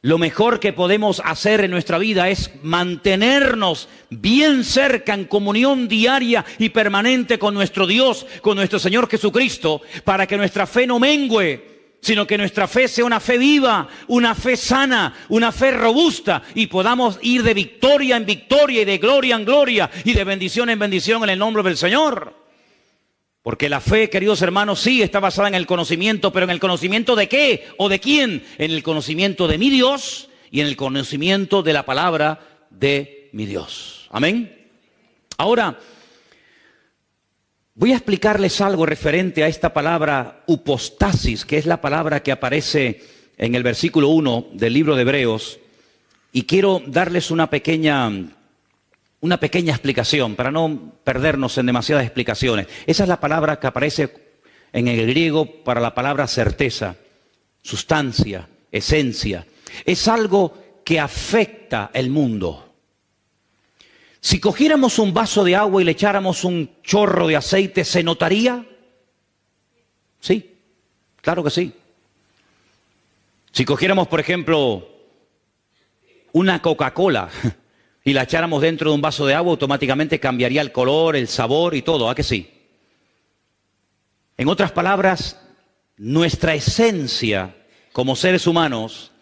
lo mejor que podemos hacer en nuestra vida es mantenernos bien cerca, en comunión diaria y permanente con nuestro Dios, con nuestro Señor Jesucristo, para que nuestra fe no mengüe, sino que nuestra fe sea una fe viva, una fe sana, una fe robusta, y podamos ir de victoria en victoria y de gloria en gloria y de bendición en bendición en el nombre del Señor. Porque la fe, queridos hermanos, sí está basada en el conocimiento, pero ¿en el conocimiento de qué o de quién? En el conocimiento de mi Dios y en el conocimiento de la palabra de mi Dios. Amén. Ahora, voy a explicarles algo referente a esta palabra upostasis, que es la palabra que aparece en el versículo 1 del libro de Hebreos, y quiero darles una pequeña explicación para no perdernos en demasiadas explicaciones. Esa es la palabra que aparece en el griego para la palabra certeza, sustancia, esencia. Es algo que afecta el mundo. Si cogiéramos un vaso de agua y le echáramos un chorro de aceite, ¿se notaría? Sí, claro que sí. Si cogiéramos, por ejemplo, una Coca-Cola y la echáramos dentro de un vaso de agua, automáticamente cambiaría el color, el sabor y todo, ¿a que sí? En otras palabras, nuestra esencia como seres humanos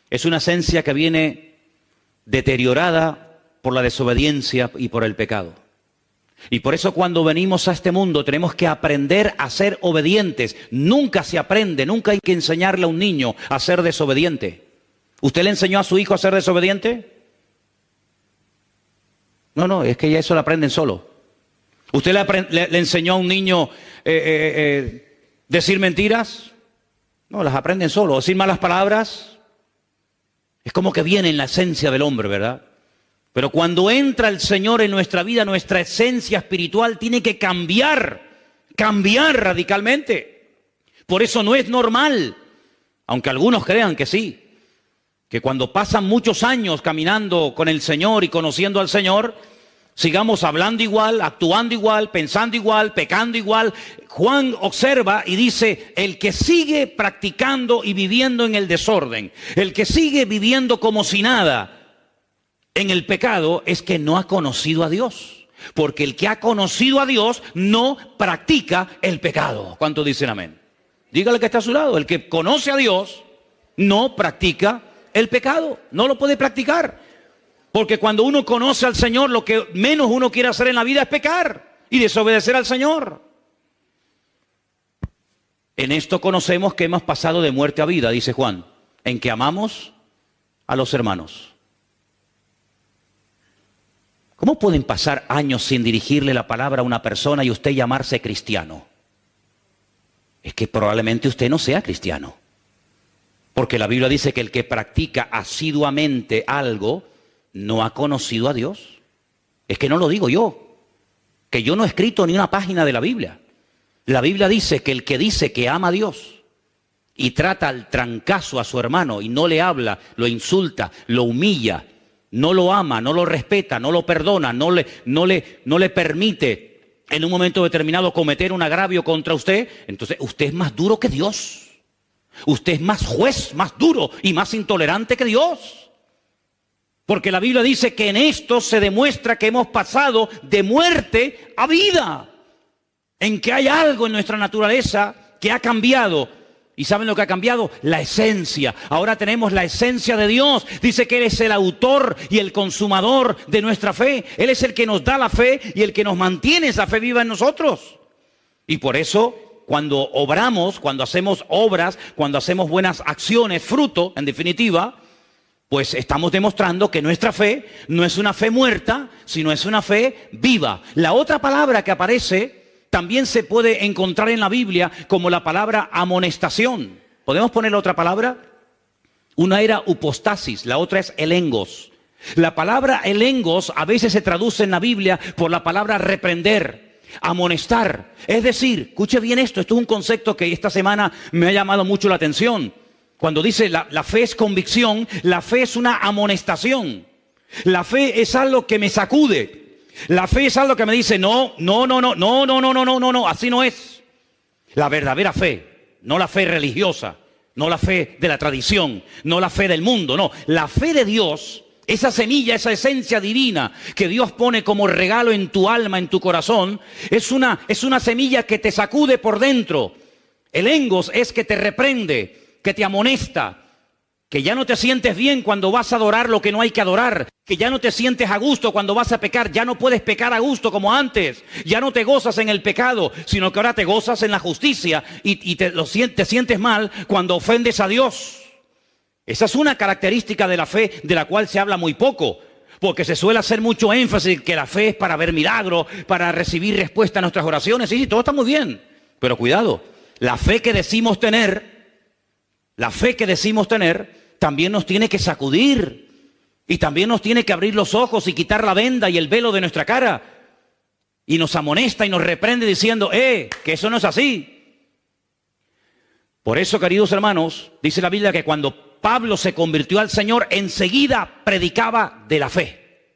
es una esencia que viene deteriorada por la desobediencia y por el pecado. Y por eso cuando venimos a este mundo tenemos que aprender a ser obedientes. Nunca se aprende, nunca hay que enseñarle a un niño a ser desobediente. ¿Usted le enseñó a su hijo a ser desobediente? No, es que ya eso lo aprenden solo. ¿Usted le enseñó a un niño decir mentiras? No, las aprenden solo. ¿Decir malas palabras? Es como que viene en la esencia del hombre, ¿verdad? Pero cuando entra el Señor en nuestra vida, nuestra esencia espiritual tiene que cambiar radicalmente. Por eso no es normal, aunque algunos crean que sí, que cuando pasan muchos años caminando con el Señor y conociendo al Señor, sigamos hablando igual, actuando igual, pensando igual, pecando igual. Juan observa y dice, el que sigue practicando y viviendo en el desorden, el que sigue viviendo como si nada en el pecado, es que no ha conocido a Dios. Porque el que ha conocido a Dios no practica el pecado. ¿Cuántos dicen amén? Dígale que está a su lado. El que conoce a Dios no practica el pecado. No lo puede practicar. Porque cuando uno conoce al Señor, lo que menos uno quiere hacer en la vida es pecar y desobedecer al Señor. En esto conocemos que hemos pasado de muerte a vida, dice Juan, en que amamos a los hermanos. ¿Cómo pueden pasar años sin dirigirle la palabra a una persona y usted llamarse cristiano? Es que probablemente usted no sea cristiano. Porque la Biblia dice que el que practica asiduamente algo no ha conocido a Dios. Es que no lo digo yo, que yo no he escrito ni una página de la Biblia. La Biblia dice que el que dice que ama a Dios y trata al trancazo a su hermano y no le habla, lo insulta, lo humilla, no lo ama, no lo respeta, no lo perdona, no le permite en un momento determinado cometer un agravio contra usted, entonces usted es más duro que Dios. Usted es más juez, más duro y más intolerante que Dios. Porque la Biblia dice que en esto se demuestra que hemos pasado de muerte a vida. En que hay algo en nuestra naturaleza que ha cambiado. ¿Y saben lo que ha cambiado? La esencia. Ahora tenemos la esencia de Dios. Dice que Él es el autor y el consumador de nuestra fe. Él es el que nos da la fe y el que nos mantiene esa fe viva en nosotros. Y por eso, cuando obramos, cuando hacemos obras, cuando hacemos buenas acciones, fruto, en definitiva, pues estamos demostrando que nuestra fe no es una fe muerta, sino es una fe viva. La otra palabra que aparece también se puede encontrar en la Biblia como la palabra amonestación. ¿Podemos poner otra palabra? Una era upostasis, la otra es elengos. La palabra elengos a veces se traduce en la Biblia por la palabra reprender, amonestar. Es decir, escuche bien esto es un concepto que esta semana me ha llamado mucho la atención. Cuando dice la fe es convicción, la fe es una amonestación. La fe es algo que me sacude. La fe es algo que me dice, no, así no es. La verdadera fe, no la fe religiosa, no la fe de la tradición, no la fe del mundo, no. La fe de Dios, esa semilla, esa esencia divina que Dios pone como regalo en tu alma, en tu corazón, es una semilla que te sacude por dentro. El engos es que te reprende, que te amonesta, que ya no te sientes bien cuando vas a adorar lo que no hay que adorar, que ya no te sientes a gusto cuando vas a pecar, ya no puedes pecar a gusto como antes, ya no te gozas en el pecado, sino que ahora te gozas en la justicia y te sientes mal cuando ofendes a Dios. Esa es una característica de la fe de la cual se habla muy poco, porque se suele hacer mucho énfasis que la fe es para ver milagros, para recibir respuesta a nuestras oraciones. Sí, todo está muy bien, pero cuidado, la fe que decimos tener también nos tiene que sacudir y también nos tiene que abrir los ojos y quitar la venda y el velo de nuestra cara. Y nos amonesta y nos reprende diciendo, que eso no es así. Por eso, queridos hermanos, dice la Biblia que cuando Pablo se convirtió al Señor, enseguida predicaba de la fe.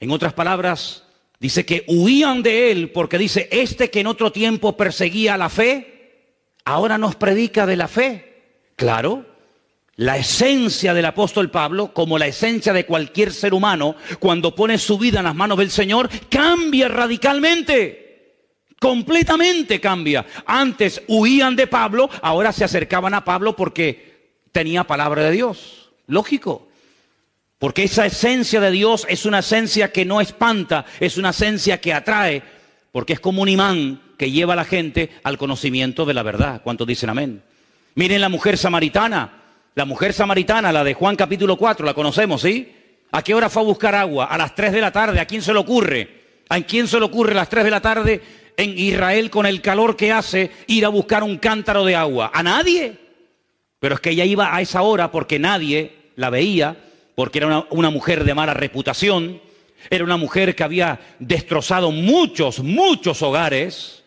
En otras palabras, dice que huían de él porque dice, que en otro tiempo perseguía la fe, ahora nos predica de la fe. Claro, la esencia del apóstol Pablo, como la esencia de cualquier ser humano, cuando pone su vida en las manos del Señor, cambia radicalmente, completamente cambia. Antes huían de Pablo, ahora se acercaban a Pablo porque tenía palabra de Dios. Lógico, porque esa esencia de Dios es una esencia que no espanta, es una esencia que atrae, porque es como un imán que lleva a la gente al conocimiento de la verdad. ¿Cuántos dicen amén? Miren la mujer samaritana, la de Juan capítulo 4, la conocemos, ¿sí? ¿A qué hora fue a buscar agua? A las 3 de la tarde, ¿a quién se le ocurre? ¿A quién se le ocurre a las 3 de la tarde en Israel con el calor que hace ir a buscar un cántaro de agua? ¿A nadie? Pero es que ella iba a esa hora porque nadie la veía, porque era una mujer de mala reputación, era una mujer que había destrozado muchos hogares,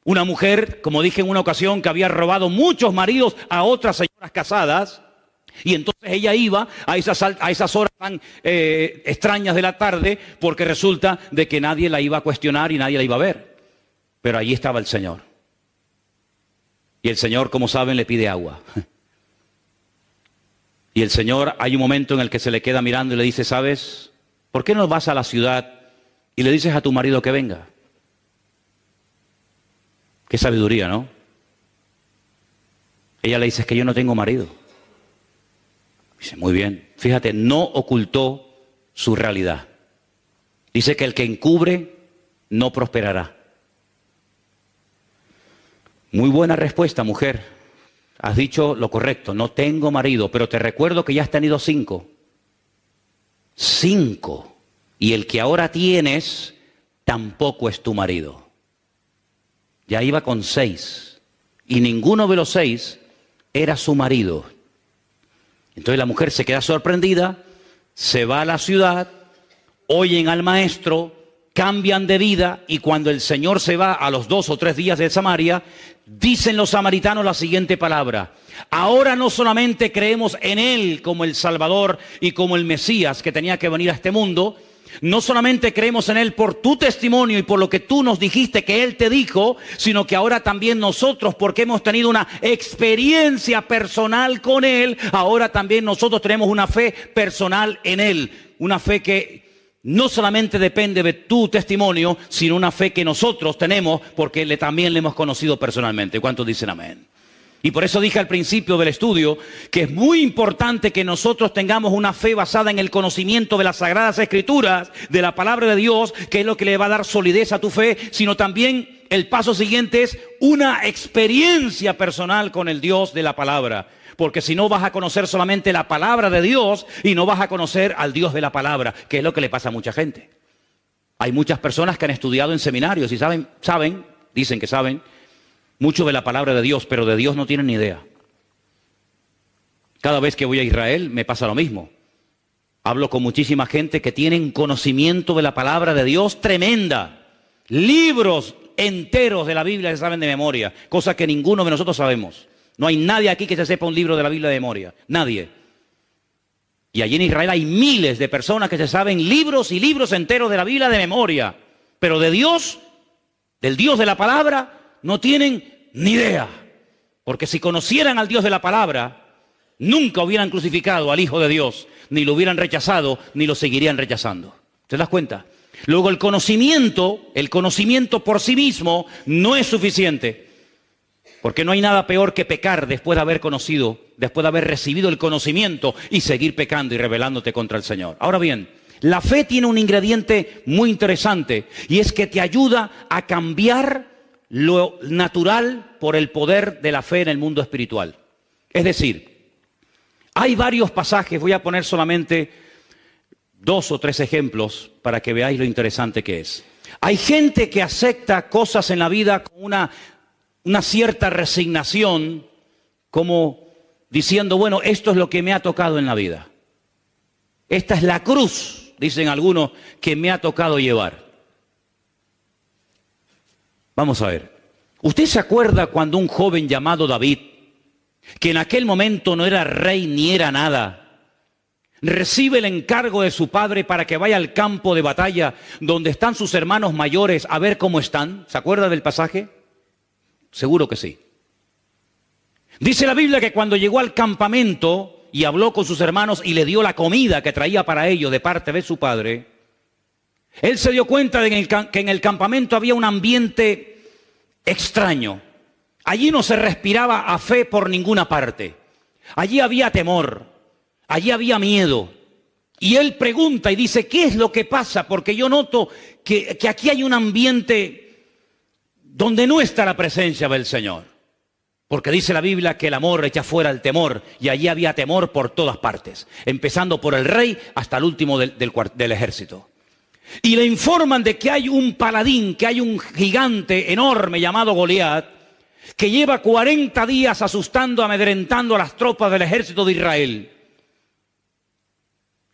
una mujer, como dije en una ocasión, que había robado muchos maridos a otras señoras casadas, y entonces ella iba a esas horas tan extrañas de la tarde, porque resulta de que nadie la iba a cuestionar y nadie la iba a ver. Pero allí estaba el Señor. Y el Señor, como saben, le pide agua. Y el Señor, hay un momento en el que se le queda mirando y le dice, ¿sabes? ¿Por qué no vas a la ciudad y le dices a tu marido que venga? Qué sabiduría, ¿no? Ella le dice, es que yo no tengo marido. Dice, muy bien. Fíjate, no ocultó su realidad. Dice que el que encubre no prosperará. Muy buena respuesta, mujer. Has dicho lo correcto, no tengo marido, pero te recuerdo que ya has tenido 5. 5. Y el que ahora tienes tampoco es tu marido. Ya iba con 6. Y ninguno de los 6 era su marido. Entonces la mujer se queda sorprendida, se va a la ciudad, oyen al maestro, cambian de vida, y cuando el Señor se va a los 2 o 3 días de Samaria, dicen los samaritanos la siguiente palabra: ahora no solamente creemos en Él como el Salvador y como el Mesías que tenía que venir a este mundo, no solamente creemos en Él por tu testimonio y por lo que tú nos dijiste que Él te dijo, sino que ahora también nosotros, porque hemos tenido una experiencia personal con Él, ahora también nosotros tenemos una fe personal en Él, una fe que no solamente depende de tu testimonio, sino una fe que nosotros tenemos porque también le hemos conocido personalmente. ¿Cuántos dicen amén? Y por eso dije al principio del estudio que es muy importante que nosotros tengamos una fe basada en el conocimiento de las Sagradas Escrituras, de la Palabra de Dios, que es lo que le va a dar solidez a tu fe, sino también el paso siguiente es una experiencia personal con el Dios de la Palabra. Porque si no vas a conocer solamente la palabra de Dios y no vas a conocer al Dios de la palabra, que es lo que le pasa a mucha gente. Hay muchas personas que han estudiado en seminarios y dicen que saben mucho de la palabra de Dios, pero de Dios no tienen ni idea. Cada vez que voy a Israel me pasa lo mismo. Hablo con muchísima gente que tienen conocimiento de la palabra de Dios tremenda. Libros enteros de la Biblia se saben de memoria, cosa que ninguno de nosotros sabemos. No hay nadie aquí que se sepa un libro de la Biblia de memoria. Nadie. Y allí en Israel hay miles de personas que se saben libros y libros enteros de la Biblia de memoria. Pero de Dios, del Dios de la palabra, no tienen ni idea. Porque si conocieran al Dios de la palabra, nunca hubieran crucificado al Hijo de Dios, ni lo hubieran rechazado, ni lo seguirían rechazando. ¿Te das cuenta? Luego el conocimiento por sí mismo no es suficiente. Porque no hay nada peor que pecar después de haber conocido, después de haber recibido el conocimiento y seguir pecando y rebelándote contra el Señor. Ahora bien, la fe tiene un ingrediente muy interesante y es que te ayuda a cambiar lo natural por el poder de la fe en el mundo espiritual. Es decir, hay varios pasajes, voy a poner solamente 2 o 3 ejemplos para que veáis lo interesante que es. Hay gente que acepta cosas en la vida con una cierta resignación, como diciendo, bueno, esto es lo que me ha tocado en la vida. Esta es la cruz, dicen algunos, que me ha tocado llevar. Vamos a ver. ¿Usted se acuerda cuando un joven llamado David, que en aquel momento no era rey ni era nada, recibe el encargo de su padre para que vaya al campo de batalla donde están sus hermanos mayores a ver cómo están? ¿Se acuerda del pasaje? Seguro que sí. Dice la Biblia que cuando llegó al campamento y habló con sus hermanos y le dio la comida que traía para ellos de parte de su padre, él se dio cuenta de que en el campamento había un ambiente extraño. Allí no se respiraba a fe por ninguna parte. Allí había temor, allí había miedo. Y él pregunta y dice, ¿qué es lo que pasa? Porque yo noto que aquí hay un ambiente donde no está la presencia del Señor. Porque dice la Biblia que el amor echa fuera el temor, y allí había temor por todas partes, empezando por el rey hasta el último del ejército. Y le informan de que hay un paladín, que hay un gigante enorme llamado Goliat, que lleva 40 días asustando, amedrentando a las tropas del ejército de Israel.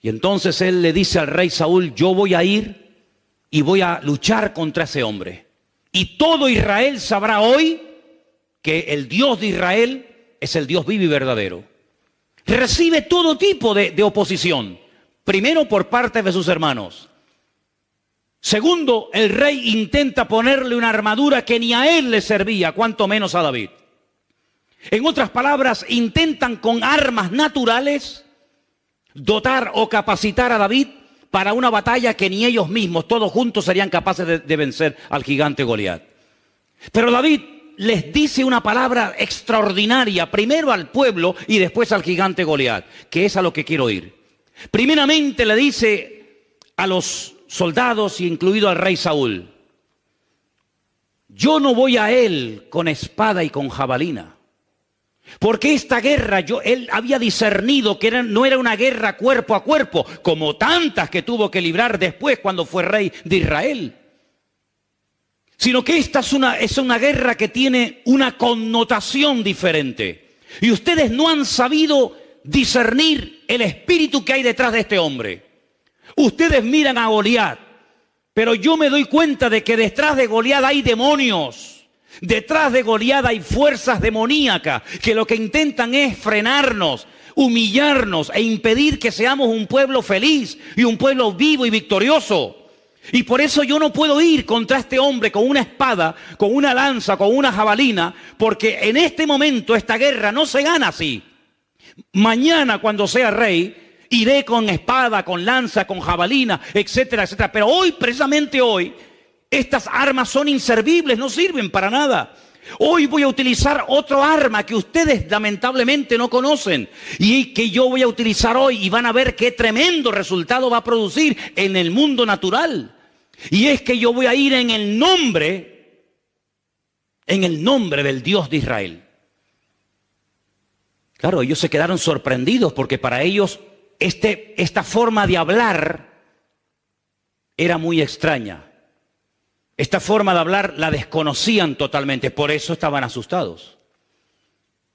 Y entonces él le dice al rey Saúl, yo voy a ir y voy a luchar contra ese hombre. Y todo Israel sabrá hoy que el Dios de Israel es el Dios vivo y verdadero. Recibe todo tipo de oposición. Primero por parte de sus hermanos. Segundo, el rey intenta ponerle una armadura que ni a él le servía, cuanto menos a David. En otras palabras, intentan con armas naturales dotar o capacitar a David para una batalla que ni ellos mismos, todos juntos, serían capaces de vencer al gigante Goliat. Pero David les dice una palabra extraordinaria, primero al pueblo y después al gigante Goliat, que es a lo que quiero ir. Primeramente le dice a los soldados, incluido al rey Saúl, yo no voy a él con espada y con jabalina. Porque esta guerra, él había discernido que no era una guerra cuerpo a cuerpo, como tantas que tuvo que librar después cuando fue rey de Israel. Sino que esta es una guerra que tiene una connotación diferente. Y ustedes no han sabido discernir el espíritu que hay detrás de este hombre. Ustedes miran a Goliat, pero yo me doy cuenta de que detrás de Goliat hay demonios. Detrás de Goliat hay fuerzas demoníacas que lo que intentan es frenarnos, humillarnos e impedir que seamos un pueblo feliz y un pueblo vivo y victorioso. Y por eso yo no puedo ir contra este hombre con una espada, con una lanza, con una jabalina, porque en este momento esta guerra no se gana así. Mañana, cuando sea rey, iré con espada, con lanza, con jabalina, etcétera, etcétera. Pero hoy, precisamente hoy, estas armas son inservibles, no sirven para nada. Hoy voy a utilizar otro arma que ustedes lamentablemente no conocen y que yo voy a utilizar hoy, y van a ver qué tremendo resultado va a producir en el mundo natural. Y es que yo voy a ir en el nombre del Dios de Israel. Claro, ellos se quedaron sorprendidos porque para ellos esta forma de hablar era muy extraña. Esta forma de hablar la desconocían totalmente, por eso estaban asustados.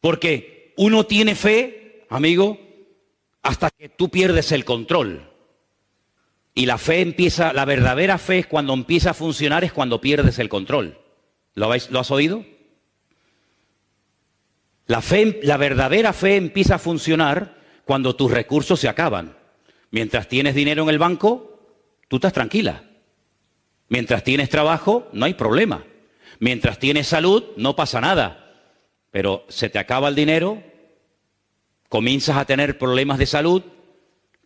Porque uno tiene fe, amigo, hasta que tú pierdes el control. Y la verdadera fe es cuando empieza a funcionar, es cuando pierdes el control. ¿Lo has oído? La verdadera fe empieza a funcionar cuando tus recursos se acaban. Mientras tienes dinero en el banco, tú estás tranquila. Mientras tienes trabajo, no hay problema. Mientras tienes salud, no pasa nada. Pero se te acaba el dinero, comienzas a tener problemas de salud,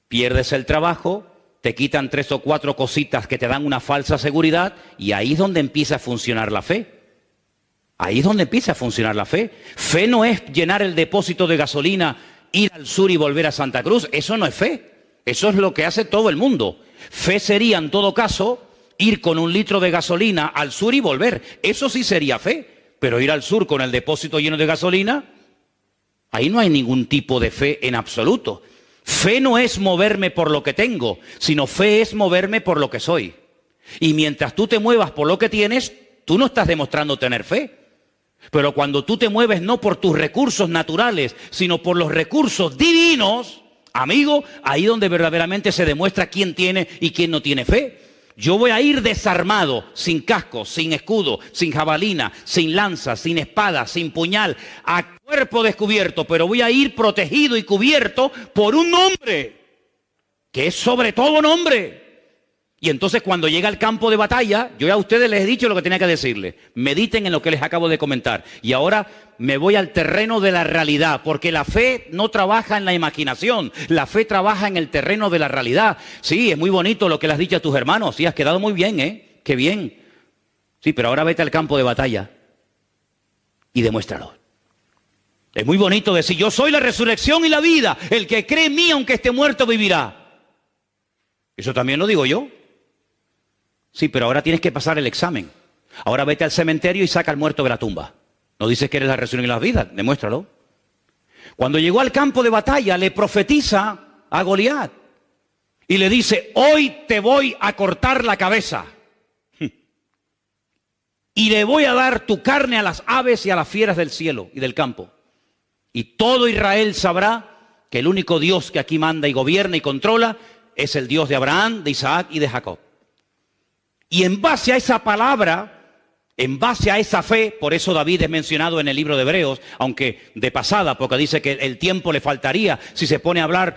pierdes el trabajo, te quitan 3 o 4 cositas que te dan una falsa seguridad, y ahí es donde empieza a funcionar la fe. Ahí es donde empieza a funcionar la fe. Fe no es llenar el depósito de gasolina, ir al sur y volver a Santa Cruz. Eso no es fe. Eso es lo que hace todo el mundo. Fe sería, en todo caso, ir con 1 litro de gasolina al sur y volver. Eso sí sería fe. Pero ir al sur con el depósito lleno de gasolina, ahí no hay ningún tipo de fe en absoluto. Fe no es moverme por lo que tengo, sino fe es moverme por lo que soy. Y mientras tú te muevas por lo que tienes, tú no estás demostrando tener fe. Pero cuando tú te mueves no por tus recursos naturales, sino por los recursos divinos, amigo, ahí donde verdaderamente se demuestra quién tiene y quién no tiene fe. Yo voy a ir desarmado, sin casco, sin escudo, sin jabalina, sin lanza, sin espada, sin puñal, a cuerpo descubierto, pero voy a ir protegido y cubierto por un nombre, que es sobre todo nombre. Y entonces cuando llega al campo de batalla, yo ya a ustedes les he dicho lo que tenía que decirles. Mediten en lo que les acabo de comentar. Y ahora me voy al terreno de la realidad, porque la fe no trabaja en la imaginación, la fe trabaja en el terreno de la realidad. Sí, es muy bonito lo que le has dicho a tus hermanos, sí, has quedado muy bien, ¿eh? Qué bien. Sí, pero ahora vete al campo de batalla y demuéstralo. Es muy bonito decir, yo soy la resurrección y la vida, el que cree en mí aunque esté muerto vivirá. Eso también lo digo yo. Sí, pero ahora tienes que pasar el examen. Ahora vete al cementerio y saca al muerto de la tumba. No dices que eres la resurrección y la vida, demuéstralo. Cuando llegó al campo de batalla, le profetiza a Goliat y le dice, hoy te voy a cortar la cabeza y le voy a dar tu carne a las aves y a las fieras del cielo y del campo. Y todo Israel sabrá que el único Dios que aquí manda y gobierna y controla es el Dios de Abraham, de Isaac y de Jacob. Y en base a esa palabra, en base a esa fe, por eso David es mencionado en el libro de Hebreos, aunque de pasada, porque dice que el tiempo le faltaría si se pone a hablar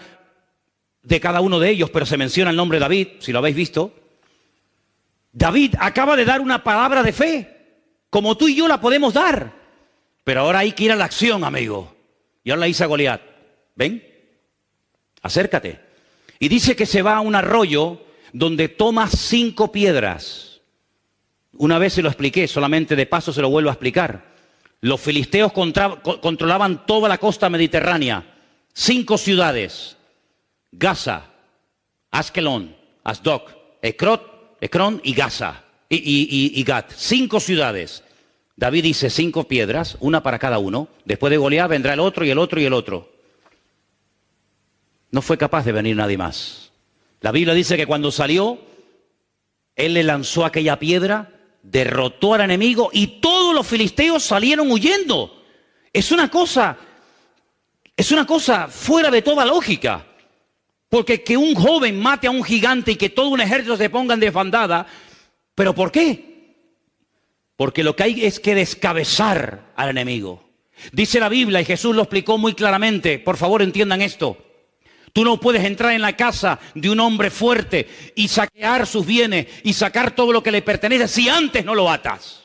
de cada uno de ellos, pero se menciona el nombre de David, si lo habéis visto. David acaba de dar una palabra de fe, como tú y yo la podemos dar, pero ahora hay que ir a la acción, amigo. Y ahora la dice a Goliat, ven, acércate. Y dice que se va a un arroyo donde toma 5 piedras. Una vez se lo expliqué, solamente de paso se lo vuelvo a explicar. Los filisteos controlaban toda la costa mediterránea. 5 ciudades: Gaza, Askelón, Asdod, Ecrón y Gaza. Y Gat. 5 ciudades. David dice 5 piedras, una para cada uno. Después de Goliat vendrá el otro y el otro y el otro. No fue capaz de venir nadie más. La Biblia dice que cuando salió, él le lanzó aquella piedra, derrotó al enemigo y todos los filisteos salieron huyendo. Es una cosa fuera de toda lógica. Porque que un joven mate a un gigante y que todo un ejército se ponga en desbandada, ¿pero por qué? Porque lo que hay es que descabezar al enemigo. Dice la Biblia, y Jesús lo explicó muy claramente, por favor entiendan esto. Tú no puedes entrar en la casa de un hombre fuerte y saquear sus bienes y sacar todo lo que le pertenece si antes no lo atas.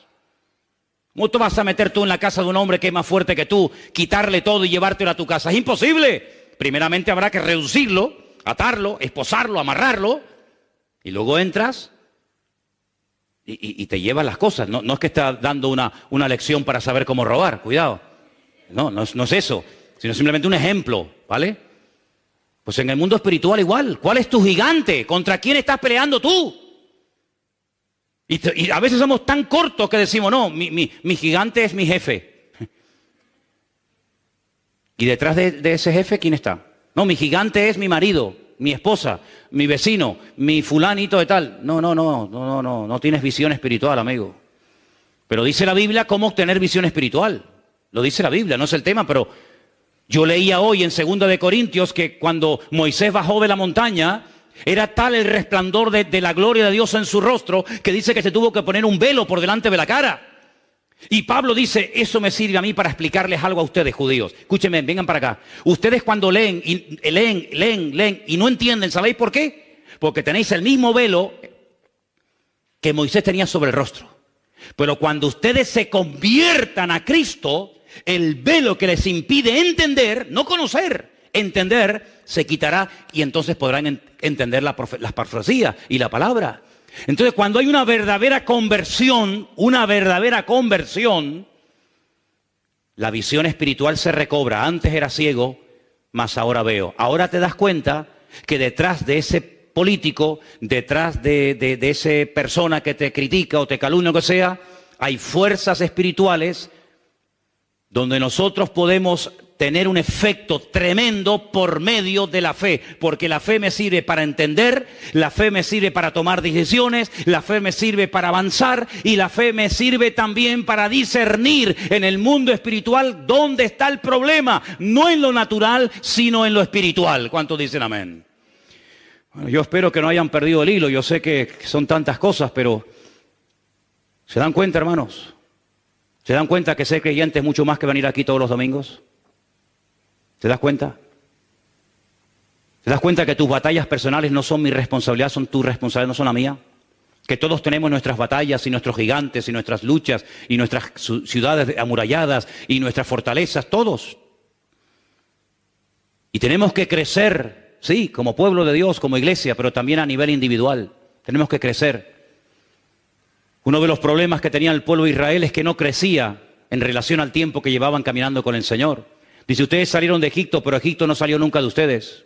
¿Cómo te vas a meter tú en la casa de un hombre que es más fuerte que tú, quitarle todo y llevártelo a tu casa? Es imposible. Primeramente habrá que reducirlo, atarlo, esposarlo, amarrarlo, y luego entras y te llevas las cosas. No es que estás dando una lección para saber cómo robar, cuidado. No es eso, sino simplemente un ejemplo, ¿vale? Pues en el mundo espiritual igual. ¿Cuál es tu gigante? ¿Contra quién estás peleando tú? Y a veces somos tan cortos que decimos, no, mi gigante es mi jefe. ¿Y detrás de ese jefe quién está? No, mi gigante es mi marido, mi esposa, mi vecino, mi fulanito de tal. No tienes visión espiritual, amigo. Pero dice la Biblia cómo obtener visión espiritual. Lo dice la Biblia, no es el tema, pero yo leía hoy en 2 de Corintios que cuando Moisés bajó de la montaña, era tal el resplandor de la gloria de Dios en su rostro que dice que se tuvo que poner un velo por delante de la cara. Y Pablo dice, eso me sirve a mí para explicarles algo a ustedes, judíos. Escúchenme, vengan para acá. Ustedes cuando leen y no entienden, ¿sabéis por qué? Porque tenéis el mismo velo que Moisés tenía sobre el rostro. Pero cuando ustedes se conviertan a Cristo, el velo que les impide entender, no conocer, entender, se quitará y entonces podrán entender las profecías y la palabra. Entonces, cuando hay una verdadera conversión, la visión espiritual se recobra. Antes era ciego, mas ahora veo. Ahora te das cuenta que detrás de ese político, detrás de esa persona que te critica o te calumnia o que sea, hay fuerzas espirituales donde nosotros podemos tener un efecto tremendo por medio de la fe, porque la fe me sirve para entender, la fe me sirve para tomar decisiones, la fe me sirve para avanzar y la fe me sirve también para discernir en el mundo espiritual dónde está el problema, no en lo natural, sino en lo espiritual. ¿Cuántos dicen amén? Bueno, yo espero que no hayan perdido el hilo, yo sé que son tantas cosas, pero ¿se dan cuenta, hermanos? ¿Se dan cuenta que ser creyente es mucho más que venir aquí todos los domingos? ¿Te das cuenta? ¿Te das cuenta que tus batallas personales no son mi responsabilidad, son tu responsabilidad, no son la mía? Que todos tenemos nuestras batallas y nuestros gigantes y nuestras luchas y nuestras ciudades amuralladas y nuestras fortalezas, todos. Y tenemos que crecer, sí, como pueblo de Dios, como iglesia, pero también a nivel individual. Tenemos que crecer. Uno de los problemas que tenía el pueblo de Israel es que no crecía en relación al tiempo que llevaban caminando con el Señor. Dice, ustedes salieron de Egipto, pero Egipto no salió nunca de ustedes.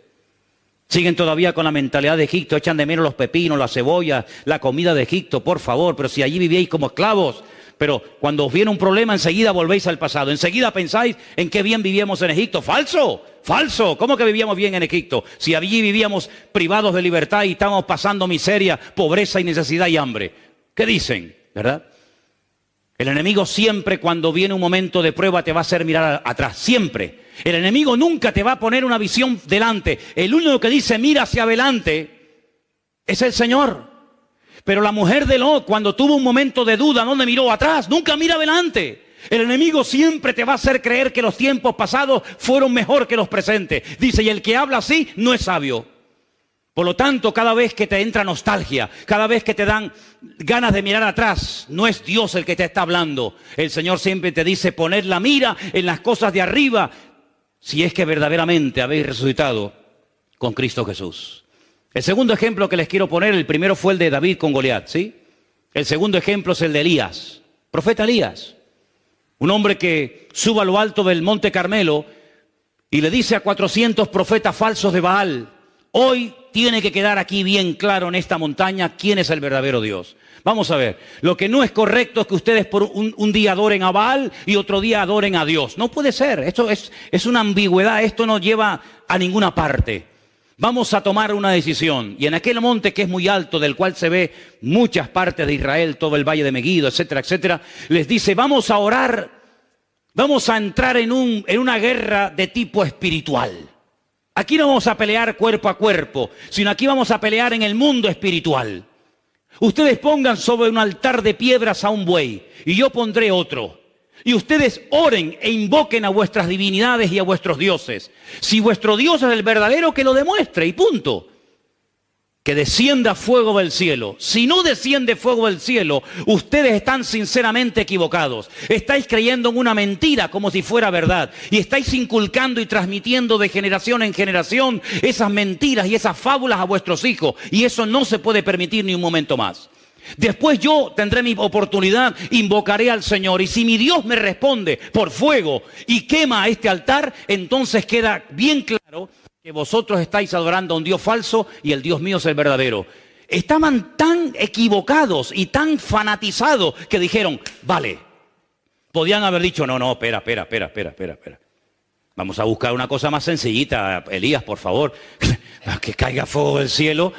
Siguen todavía con la mentalidad de Egipto, echan de menos los pepinos, las cebollas, la comida de Egipto, por favor, pero si allí vivíais como esclavos. Pero cuando os viene un problema, enseguida volvéis al pasado, enseguida pensáis en qué bien vivíamos en Egipto. ¡Falso! ¡Falso! ¿Cómo que vivíamos bien en Egipto? Si allí vivíamos privados de libertad y estábamos pasando miseria, pobreza y necesidad y hambre. ¿Qué dicen? ¿Verdad? El enemigo siempre cuando viene un momento de prueba te va a hacer mirar atrás, siempre. El enemigo nunca te va a poner una visión delante. El único que dice mira hacia adelante es el Señor. Pero la mujer de Lot, cuando tuvo un momento de duda, ¿dónde miró? Atrás, nunca mira adelante. El enemigo siempre te va a hacer creer que los tiempos pasados fueron mejor que los presentes. Dice, y el que habla así no es sabio. Por lo tanto, cada vez que te entra nostalgia, cada vez que te dan ganas de mirar atrás, no es Dios el que te está hablando. El Señor siempre te dice, poned la mira en las cosas de arriba, si es que verdaderamente habéis resucitado con Cristo Jesús. El segundo ejemplo que les quiero poner, el primero fue el de David con Goliat, ¿sí? El segundo ejemplo es el de Elías, profeta Elías. Un hombre que sube a lo alto del Monte Carmelo y le dice a 400 profetas falsos de Baal, hoy tiene que quedar aquí bien claro en esta montaña quién es el verdadero Dios. Vamos a ver, lo que no es correcto es que ustedes por un día adoren a Baal y otro día adoren a Dios. No puede ser, esto es una ambigüedad, esto no lleva a ninguna parte. Vamos a tomar una decisión. Y en aquel monte que es muy alto, del cual se ve muchas partes de Israel, todo el valle de Meguido, etcétera, etcétera, les dice, vamos a orar, vamos a entrar en una guerra de tipo espiritual. Aquí no vamos a pelear cuerpo a cuerpo, sino aquí vamos a pelear en el mundo espiritual. Ustedes pongan sobre un altar de piedras a un buey, y yo pondré otro. Y ustedes oren e invoquen a vuestras divinidades y a vuestros dioses. Si vuestro Dios es el verdadero, que lo demuestre y punto. Que descienda fuego del cielo. Si no desciende fuego del cielo, ustedes están sinceramente equivocados. Estáis creyendo en una mentira como si fuera verdad. Y estáis inculcando y transmitiendo de generación en generación esas mentiras y esas fábulas a vuestros hijos. Y eso no se puede permitir ni un momento más. Después yo tendré mi oportunidad, invocaré al Señor. Y si mi Dios me responde por fuego y quema este altar, entonces queda bien claro que vosotros estáis adorando a un Dios falso y el Dios mío es el verdadero. Estaban tan equivocados y tan fanatizados que dijeron, vale, podían haber dicho, no, espera. Vamos a buscar una cosa más sencillita, Elías, por favor, que caiga fuego del cielo.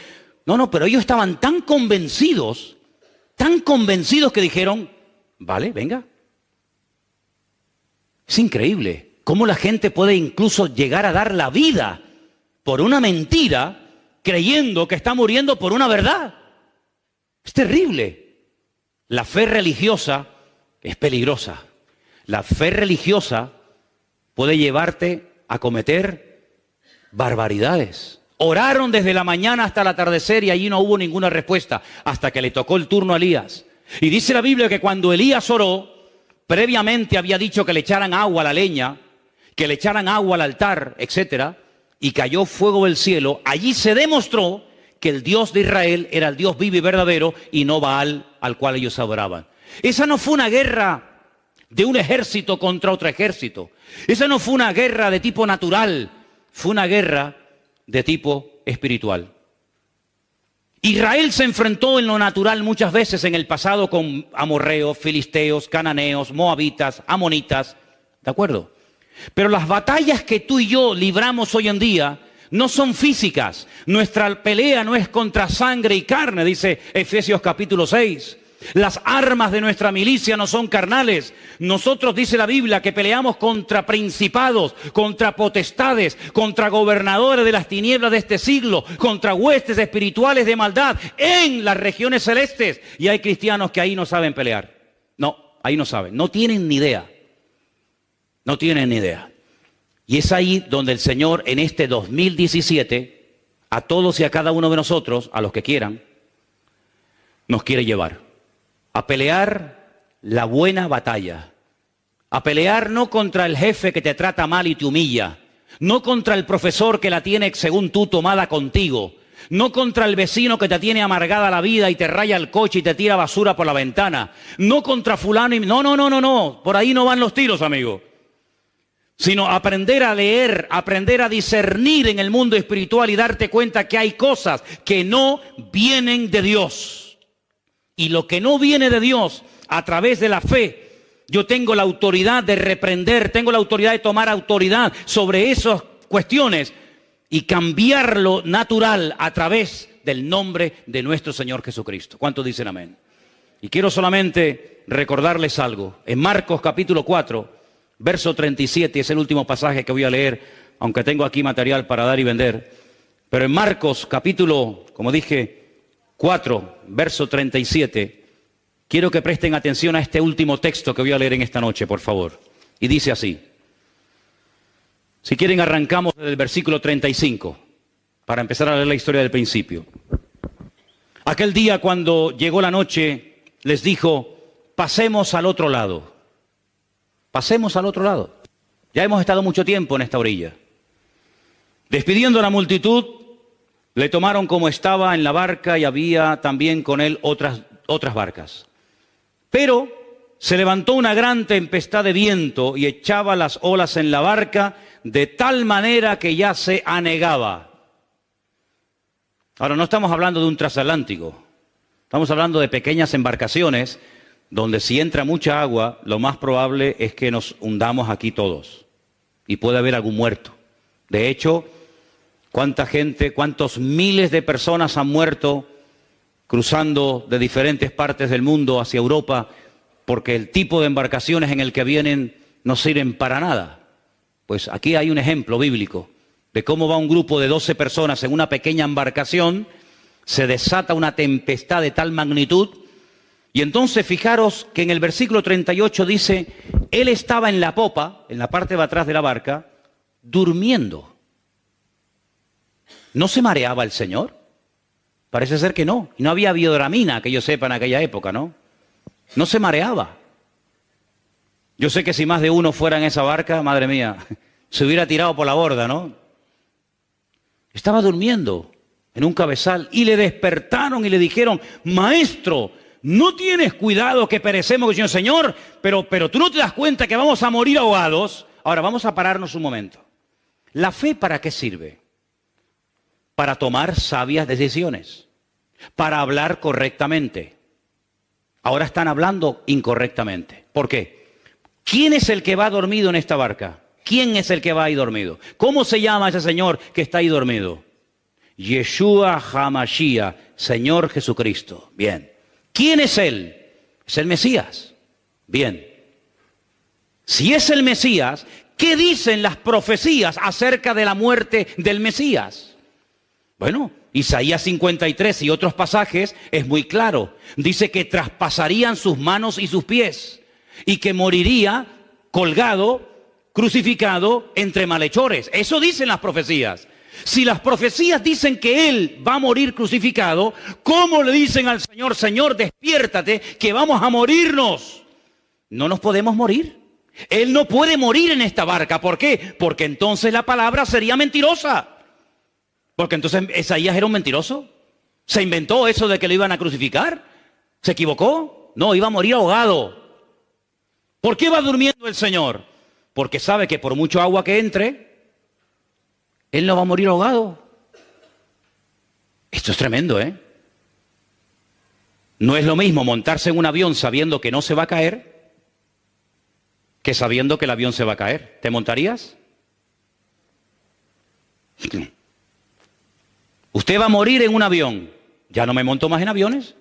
No, pero ellos estaban tan convencidos que dijeron, vale, venga. Es increíble cómo la gente puede incluso llegar a dar la vida por una mentira, creyendo que está muriendo por una verdad. Es terrible. La fe religiosa es peligrosa. La fe religiosa puede llevarte a cometer barbaridades. Oraron desde la mañana hasta el atardecer y allí no hubo ninguna respuesta, hasta que le tocó el turno a Elías. Y dice la Biblia que cuando Elías oró, previamente había dicho que le echaran agua a la leña, que le echaran agua al altar, etcétera, y cayó fuego del cielo. Allí se demostró que el Dios de Israel era el Dios vivo y verdadero y no Baal al cual ellos adoraban. Esa no fue una guerra de un ejército contra otro ejército. Esa no fue una guerra de tipo natural, fue una guerra de tipo espiritual. Israel se enfrentó en lo natural muchas veces en el pasado con amorreos, filisteos, cananeos, moabitas, amonitas, ¿de acuerdo? Pero las batallas que tú y yo libramos hoy en día no son físicas. Nuestra pelea no es contra sangre y carne, dice Efesios capítulo 6. Las armas de nuestra milicia no son carnales. Nosotros, dice la Biblia, que peleamos contra principados, contra potestades, contra gobernadores de las tinieblas de este siglo, contra huestes espirituales de maldad en las regiones celestes. Y hay cristianos que ahí no saben pelear. No, ahí no saben, no tienen ni idea. No tienen ni idea. Y es ahí donde el Señor en este 2017, a todos y a cada uno de nosotros, a los que quieran, nos quiere llevar a pelear la buena batalla, a pelear no contra el jefe que te trata mal y te humilla, no contra el profesor que la tiene según tú tomada contigo, no contra el vecino que te tiene amargada la vida y te raya el coche y te tira basura por la ventana, no contra fulano y... No, por ahí no van los tiros, amigo. Sino aprender a leer, aprender a discernir en el mundo espiritual y darte cuenta que hay cosas que no vienen de Dios. Y lo que no viene de Dios, a través de la fe, yo tengo la autoridad de reprender, tengo la autoridad de tomar autoridad sobre esas cuestiones y cambiar lo natural a través del nombre de nuestro Señor Jesucristo. ¿Cuántos dicen amén? Y quiero solamente recordarles algo. En Marcos capítulo 4, verso 37, es el último pasaje que voy a leer, aunque tengo aquí material para dar y vender. Pero en Marcos capítulo, como dije, 4, verso 37, quiero que presten atención a este último texto que voy a leer en esta noche, por favor. Y dice así. Si quieren, arrancamos desde el versículo 35, para empezar a leer la historia del principio. Aquel día, cuando llegó la noche, les dijo, pasemos al otro lado. Pasemos al otro lado. Ya hemos estado mucho tiempo en esta orilla. Despidiendo a la multitud, le tomaron como estaba en la barca y había también con él otras barcas. Pero se levantó una gran tempestad de viento y echaba las olas en la barca de tal manera que ya se anegaba. Ahora, no estamos hablando de un transatlántico. Estamos hablando de pequeñas embarcaciones donde si entra mucha agua, lo más probable es que nos hundamos aquí todos. Y puede haber algún muerto. De hecho, ¿cuánta gente, cuántos miles de personas han muerto cruzando de diferentes partes del mundo hacia Europa porque el tipo de embarcaciones en el que vienen no sirven para nada? Pues aquí hay un ejemplo bíblico de cómo va un grupo de 12 personas en una pequeña embarcación, se desata una tempestad de tal magnitud, y entonces fijaros que en el versículo 38 dice, él estaba en la popa, en la parte de atrás de la barca, durmiendo. ¿No se mareaba el Señor? Parece ser que no. Y no había biodramina, que yo sepa, en aquella época, ¿no? No se mareaba. Yo sé que si más de uno fuera en esa barca, madre mía, se hubiera tirado por la borda, ¿no? Estaba durmiendo en un cabezal y le despertaron y le dijeron, maestro, ¿no tienes cuidado que perecemos? Y yo, Señor, pero tú no te das cuenta que vamos a morir ahogados. Ahora vamos a pararnos un momento. ¿La fe para qué sirve? Para tomar sabias decisiones, para hablar correctamente. Ahora están hablando incorrectamente. ¿Por qué? ¿Quién es el que va dormido en esta barca? ¿Quién es el que va ahí dormido? ¿Cómo se llama ese señor que está ahí dormido? Yeshua HaMashiach, Señor Jesucristo. Bien. ¿Quién es él? Es el Mesías. Bien. Si es el Mesías, ¿qué dicen las profecías acerca de la muerte del Mesías? Bueno, Isaías 53 y otros pasajes es muy claro. Dice que traspasarían sus manos y sus pies y que moriría colgado, crucificado entre malhechores. Eso dicen las profecías. Si las profecías dicen que Él va a morir crucificado, ¿cómo le dicen al Señor, Señor, despiértate, que vamos a morirnos? No nos podemos morir. Él no puede morir en esta barca. ¿Por qué? Porque entonces la palabra sería mentirosa. Porque entonces Isaías era un mentiroso. ¿Se inventó eso de que lo iban a crucificar? ¿Se equivocó? No, iba a morir ahogado. ¿Por qué va durmiendo el Señor? Porque sabe que por mucho agua que entre, Él no va a morir ahogado. Esto es tremendo, ¿eh? No es lo mismo montarse en un avión sabiendo que no se va a caer que sabiendo que el avión se va a caer. ¿Te montarías? Usted va a morir en un avión. Ya no me monto más en aviones.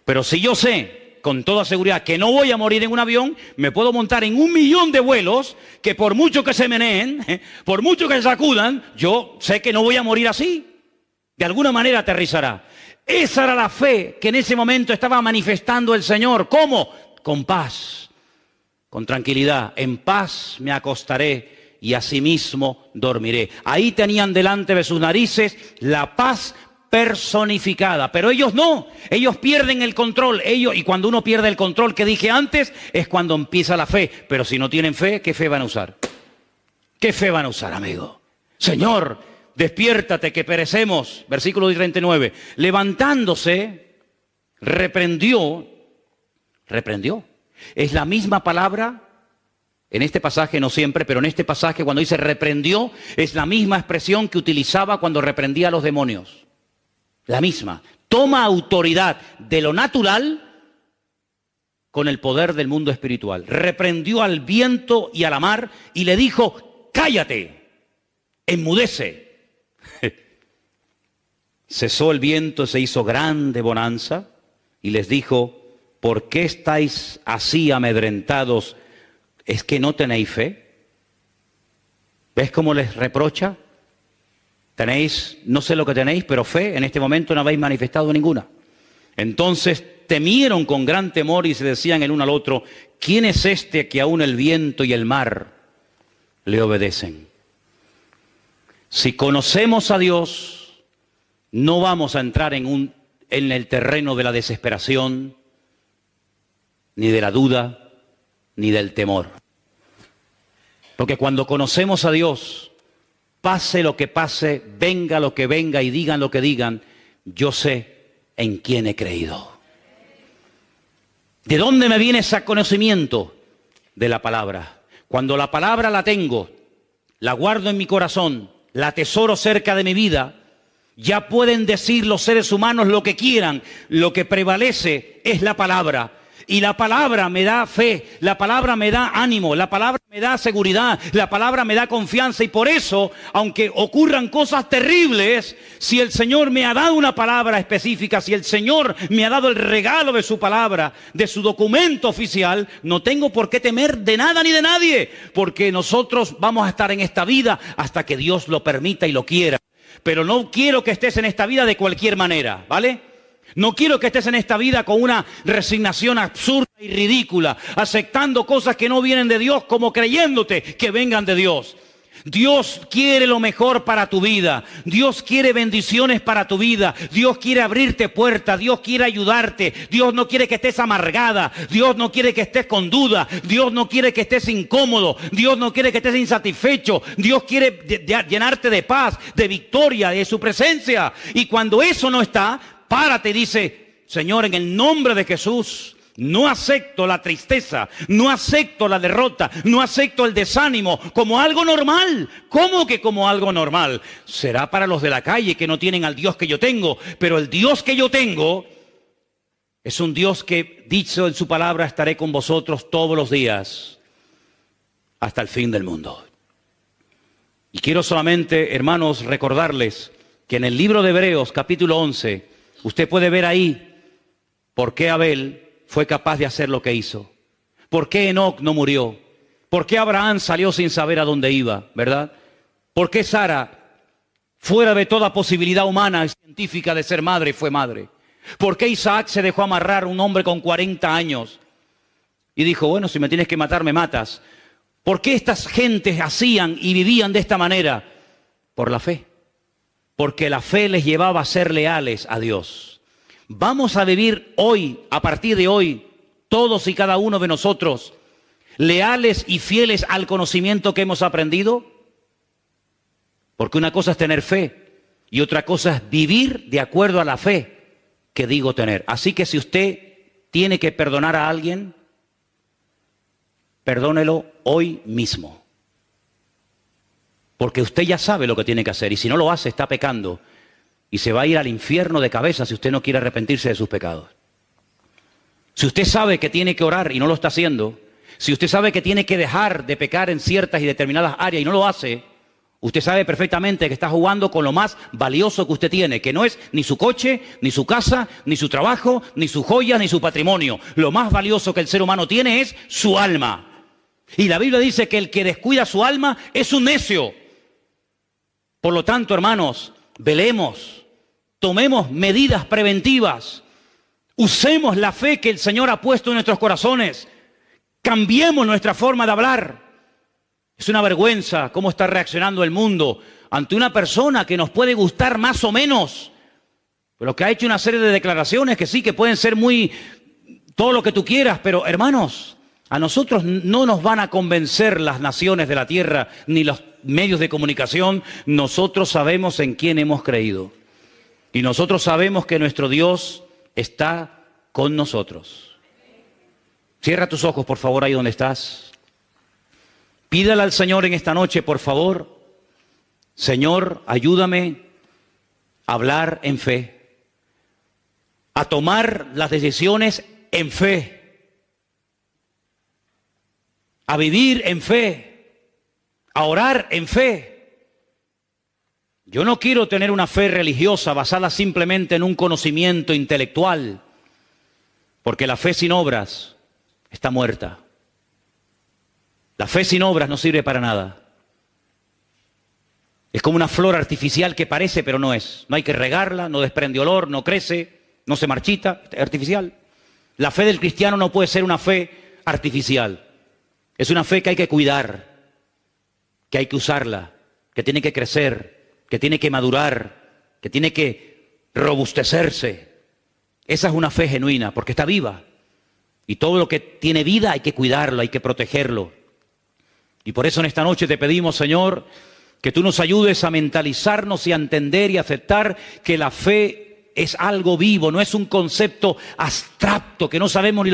Pero si yo sé con toda seguridad que no voy a morir en un avión, me puedo montar en 1.000.000 de vuelos que por mucho que se meneen, por mucho que se sacudan, yo sé que no voy a morir así. De alguna manera aterrizará. Esa era la fe que en ese momento estaba manifestando el Señor. ¿Cómo? Con paz, con tranquilidad. En paz me acostaré y asimismo dormiré. Ahí tenían delante de sus narices la paz personificada, pero ellos no, ellos pierden el control, y cuando uno pierde el control que dije antes, es cuando empieza la fe. Pero si no tienen fe, ¿qué fe van a usar? ¿Qué fe van a usar, amigo? Señor, despiértate que perecemos. Versículo 39. Levantándose, reprendió. Es la misma palabra. En este pasaje no siempre, pero en este pasaje cuando dice reprendió, es la misma expresión que utilizaba cuando reprendía a los demonios. La misma. Toma autoridad de lo natural con el poder del mundo espiritual. Reprendió al viento y a la mar y le dijo, cállate, enmudece. Cesó el viento, se hizo grande bonanza y les dijo, ¿por qué estáis así amedrentados? ¿Es que no tenéis fe? ¿Ves cómo les reprocha? Tenéis, no sé lo que tenéis, pero fe en este momento no habéis manifestado ninguna. Entonces temieron con gran temor y se decían el uno al otro, ¿quién es este que aún el viento y el mar le obedecen? Si conocemos a Dios, no vamos a entrar en el terreno de la desesperación, ni de la duda, ni del temor. Porque cuando conocemos a Dios, pase lo que pase, venga lo que venga y digan lo que digan, yo sé en quién he creído. ¿De dónde me viene ese conocimiento? De la palabra. Cuando la palabra la tengo, la guardo en mi corazón, la atesoro cerca de mi vida, ya pueden decir los seres humanos lo que quieran, lo que prevalece es la palabra. Y la palabra me da fe, la palabra me da ánimo, la palabra me da seguridad, la palabra me da confianza. Y por eso, aunque ocurran cosas terribles, si el Señor me ha dado una palabra específica, si el Señor me ha dado el regalo de su palabra, de su documento oficial, no tengo por qué temer de nada ni de nadie, porque nosotros vamos a estar en esta vida hasta que Dios lo permita y lo quiera. Pero no quiero que estés en esta vida de cualquier manera, ¿vale? No quiero que estés en esta vida con una resignación absurda y ridícula, aceptando cosas que no vienen de Dios como creyéndote que vengan de Dios. Dios quiere lo mejor para tu vida. Dios quiere bendiciones para tu vida. Dios quiere abrirte puertas. Dios quiere ayudarte. Dios no quiere que estés amargada. Dios no quiere que estés con duda. Dios no quiere que estés incómodo. Dios no quiere que estés insatisfecho. Dios quiere llenarte de paz, de victoria, de su presencia. Y cuando eso no está, párate y dice, Señor, en el nombre de Jesús, no acepto la tristeza, no acepto la derrota, no acepto el desánimo como algo normal. ¿Cómo que como algo normal? Será para los de la calle que no tienen al Dios que yo tengo, pero el Dios que yo tengo es un Dios que, dicho en su palabra, estaré con vosotros todos los días hasta el fin del mundo. Y quiero solamente, hermanos, recordarles que en el libro de Hebreos, capítulo 11, usted puede ver ahí por qué Abel fue capaz de hacer lo que hizo. ¿Por qué Enoc no murió? ¿Por qué Abraham salió sin saber a dónde iba? ¿Verdad? ¿Por qué Sara, fuera de toda posibilidad humana y científica de ser madre, fue madre? ¿Por qué Isaac se dejó amarrar, un hombre con 40 años? Y dijo, bueno, si me tienes que matar, me matas. ¿Por qué estas gentes hacían y vivían de esta manera? Por la fe. Porque la fe les llevaba a ser leales a Dios. Vamos a vivir hoy, a partir de hoy, todos y cada uno de nosotros, leales y fieles al conocimiento que hemos aprendido. Porque una cosa es tener fe y otra cosa es vivir de acuerdo a la fe que digo tener. Así que si usted tiene que perdonar a alguien, perdónelo hoy mismo. Porque usted ya sabe lo que tiene que hacer y si no lo hace está pecando y se va a ir al infierno de cabeza si usted no quiere arrepentirse de sus pecados. Si usted sabe que tiene que orar y no lo está haciendo, si usted sabe que tiene que dejar de pecar en ciertas y determinadas áreas y no lo hace, usted sabe perfectamente que está jugando con lo más valioso que usted tiene, que no es ni su coche, ni su casa, ni su trabajo, ni sus joyas, ni su patrimonio. Lo más valioso que el ser humano tiene es su alma. Y la Biblia dice que el que descuida su alma es un necio. Por lo tanto, hermanos, velemos, tomemos medidas preventivas, usemos la fe que el Señor ha puesto en nuestros corazones, cambiemos nuestra forma de hablar. Es una vergüenza cómo está reaccionando el mundo ante una persona que nos puede gustar más o menos, pero que ha hecho una serie de declaraciones que sí, que pueden ser muy, todo lo que tú quieras, pero hermanos, a nosotros no nos van a convencer las naciones de la tierra ni los medios de comunicación. Nosotros sabemos en quién hemos creído. Y nosotros sabemos que nuestro Dios está con nosotros. Cierra tus ojos, por favor, ahí donde estás. Pídale al Señor en esta noche, por favor. Señor, ayúdame a hablar en fe, a tomar las decisiones en fe, a vivir en fe, a orar en fe. Yo no quiero tener una fe religiosa basada simplemente en un conocimiento intelectual, porque la fe sin obras está muerta. La fe sin obras no sirve para nada. Es como una flor artificial que parece, pero no es. No hay que regarla, no desprende olor, no crece, no se marchita, es artificial. La fe del cristiano no puede ser una fe artificial. Es una fe que hay que cuidar, que hay que usarla, que tiene que crecer, que tiene que madurar, que tiene que robustecerse. Esa es una fe genuina, porque está viva. Y todo lo que tiene vida hay que cuidarlo, hay que protegerlo. Y por eso en esta noche te pedimos, Señor, que tú nos ayudes a mentalizarnos y a entender y aceptar que la fe es algo vivo, no es un concepto abstracto que no sabemos ni lo